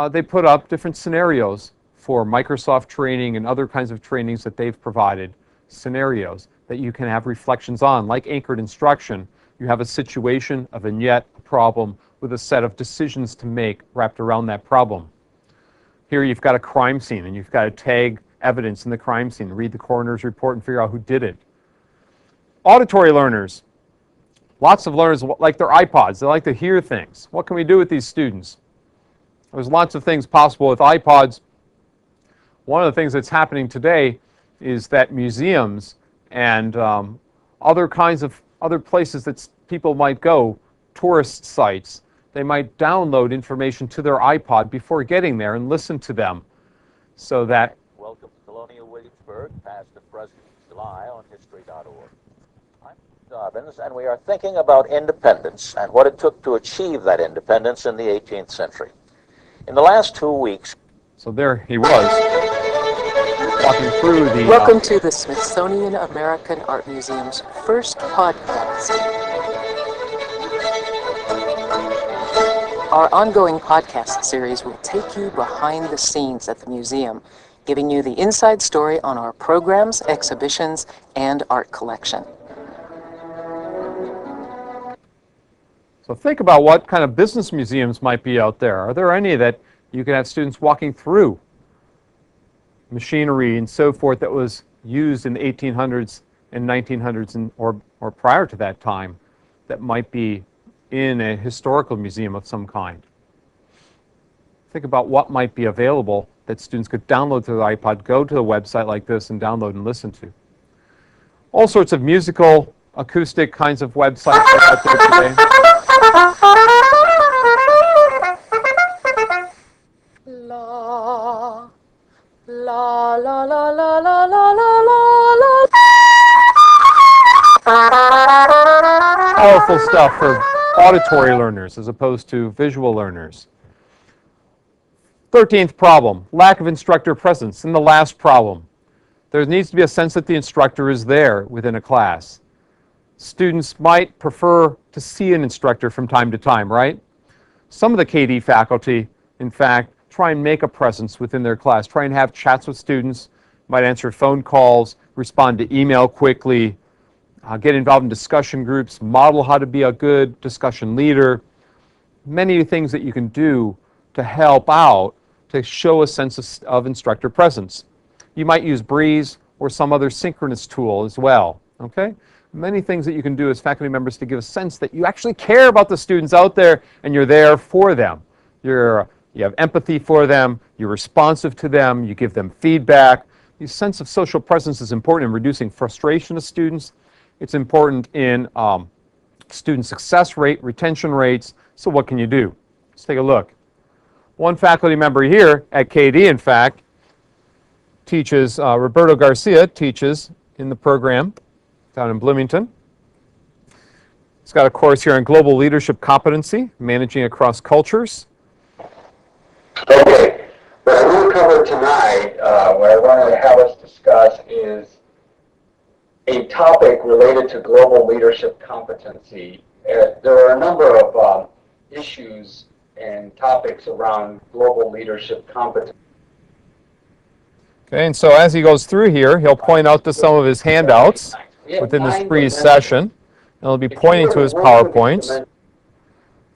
they put up different scenarios for Microsoft training and other kinds of trainings that they've provided, scenarios that you can have reflections on, like anchored instruction. You have a situation, a vignette, a problem, with a set of decisions to make wrapped around that problem. Here you've got a crime scene, and you've got to tag evidence in the crime scene, read the coroner's report, and figure out who did it. Auditory learners. Lots of learners like their iPods. They like to hear things. What can we do with these students? There's lots of things possible with iPods. One of the things that's happening today is that museums and other places that people might go, tourist sites, they might download information to their iPod before getting there and listen to them, so that. Welcome to Colonial Williamsburg, past the present July on History.org. I'm Dobbins, and we are thinking about independence and what it took to achieve that independence in the 18th century. In the last 2 weeks. So there he was, walking through the. Welcome to the Smithsonian American Art Museum's first podcast. Our ongoing podcast series will take you behind the scenes at the museum, giving you the inside story on our programs, exhibitions, and art collection. So think about what kind of business museums might be out there. Are there any that you can have students walking through machinery and so forth that was used in the 1800s and 1900s or prior to that time that might be in a historical museum of some kind? Think about what might be available that students could download to their iPod, go to a website like this and download and listen to. All sorts of musical, acoustic kinds of websites are out there today. La, la, la, la, la, la, la, la, la. Powerful stuff for auditory learners as opposed to visual learners. 13th problem, lack of instructor presence. And the last problem, there needs to be a sense that the instructor is there within a class. Students might prefer to see an instructor from time to time, right? Some of the KD faculty, in fact, try and make a presence within their class, try and have chats with students, might answer phone calls, respond to email quickly, get involved in discussion groups, model how to be a good discussion leader. Many things that you can do to help out to show a sense of instructor presence. You might use Breeze or some other synchronous tool as well, okay? Many things that you can do as faculty members to give a sense that you actually care about the students out there and you're there for them. You have empathy for them, you're responsive to them, you give them feedback. The sense of social presence is important in reducing frustration of students. It's important in student success rate, retention rates. So what can you do? Let's take a look. One faculty member here at KD, in fact, teaches, Roberto Garcia teaches in the program down in Bloomington. He's got a course here on global leadership competency, managing across cultures. Okay, what I want to cover tonight, what I want to have us discuss is a topic related to global leadership competency. There are a number of issues and topics around global leadership competence. Okay, and so as he goes through here, he'll point out to some of his handouts within this free session, and he'll be pointing to his PowerPoints.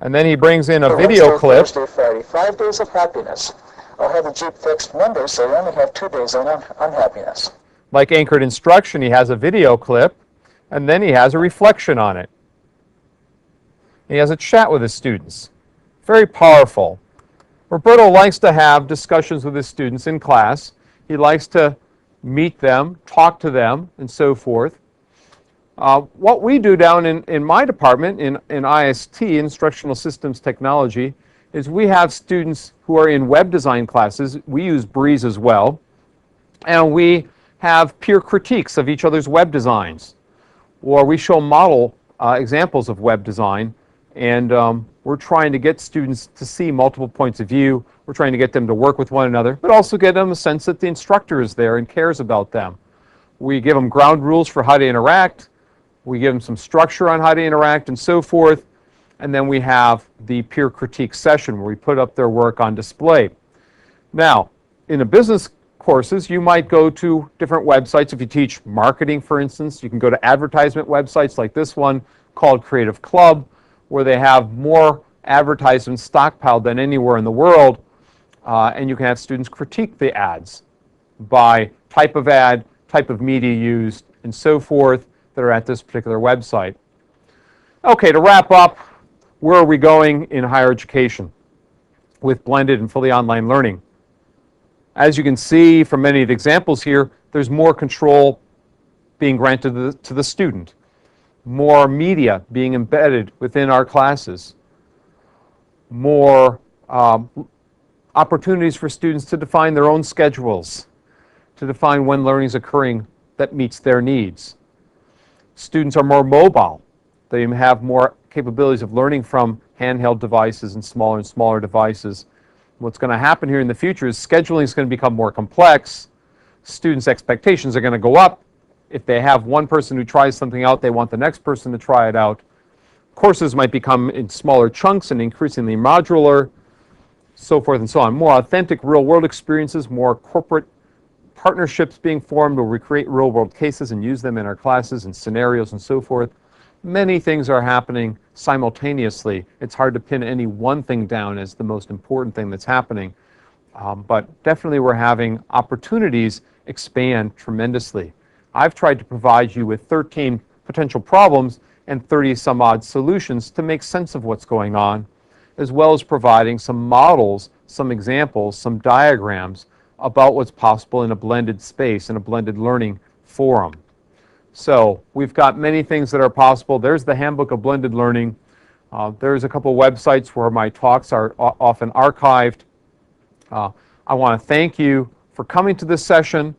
And then he brings in a video clip. Thursday, Friday, 5 days of happiness. I'll have the Jeep fixed Monday, so you only have 2 days on unhappiness. Like anchored instruction, he has a video clip, and then he has a reflection on it. He has a chat with his students. Very powerful. Roberto likes to have discussions with his students in class. He likes to meet them, talk to them, and so forth. What we do down in my department, in IST, Instructional Systems Technology, is we have students who are in web design classes. We use Breeze as well. And we have peer critiques of each other's web designs. Or we show model examples of web design. And we're trying to get students to see multiple points of view. We're trying to get them to work with one another, but also get them a sense that the instructor is there and cares about them. We give them ground rules for how to interact. We give them some structure on how to interact and so forth. And then we have the peer critique session where we put up their work on display. Now, in the business courses, you might go to different websites. If you teach marketing, for instance, you can go to advertisement websites like this one called Creative Club, where they have more advertisements stockpiled than anywhere in the world, and you can have students critique the ads by type of ad, type of media used, and so forth that are at this particular website. Okay, to wrap up, where are we going in higher education with blended and fully online learning? As you can see from many of the examples here, there's more control being granted to the student. More media being embedded within our classes, more opportunities for students to define their own schedules, to define when learning is occurring that meets their needs. Students are more mobile. They have more capabilities of learning from handheld devices and smaller devices. What's going to happen here in the future is scheduling is going to become more complex. Students' expectations are going to go up. If they have one person who tries something out, they want the next person to try it out. Courses might become in smaller chunks and increasingly modular, so forth and so on. More authentic real-world experiences, more corporate partnerships being formed where we create real-world cases and use them in our classes and scenarios and so forth. Many things are happening simultaneously. It's hard to pin any one thing down as the most important thing that's happening. But definitely we're having opportunities expand tremendously. I've tried to provide you with 13 potential problems and 30 some odd solutions to make sense of what's going on, as well as providing some models, some examples, some diagrams about what's possible in a blended space, in a blended learning forum. So we've got many things that are possible. There's the Handbook of Blended Learning. There's a couple websites where my talks are often archived. I want to thank you for coming to this session.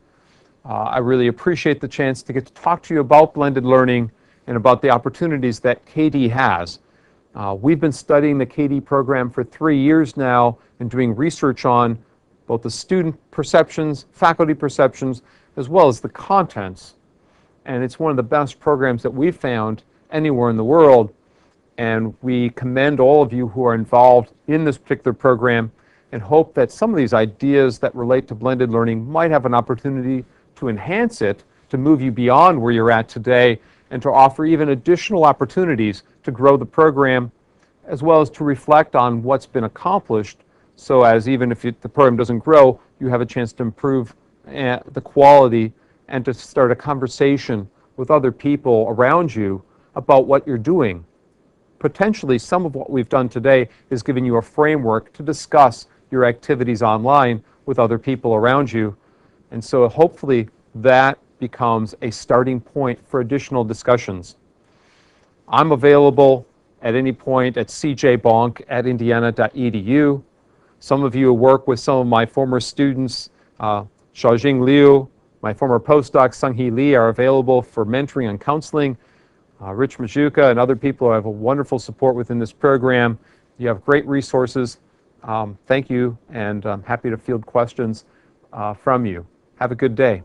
I really appreciate the chance to get to talk to you about blended learning and about the opportunities that KD has. We've been studying the KD program for 3 years now and doing research on both the student perceptions, faculty perceptions, as well as the contents. And it's one of the best programs that we've found anywhere in the world. And we commend all of you who are involved in this particular program and hope that some of these ideas that relate to blended learning might have an opportunity to enhance it, to move you beyond where you're at today, and to offer even additional opportunities to grow the program, as well as to reflect on what's been accomplished, so as even if the program doesn't grow, you have a chance to improve the quality and to start a conversation with other people around you about what you're doing. Potentially, some of what we've done today is giving you a framework to discuss your activities online with other people around you. And so hopefully that becomes a starting point for additional discussions. I'm available at any point at cjbonk@indiana.edu. Some of you work with some of my former students, Xiaojing Liu, my former postdoc Sung-Hee Lee, are available for mentoring and counseling. Rich Majuka and other people have a wonderful support within this program. You have great resources. Thank you, and I'm happy to field questions from you. Have a good day.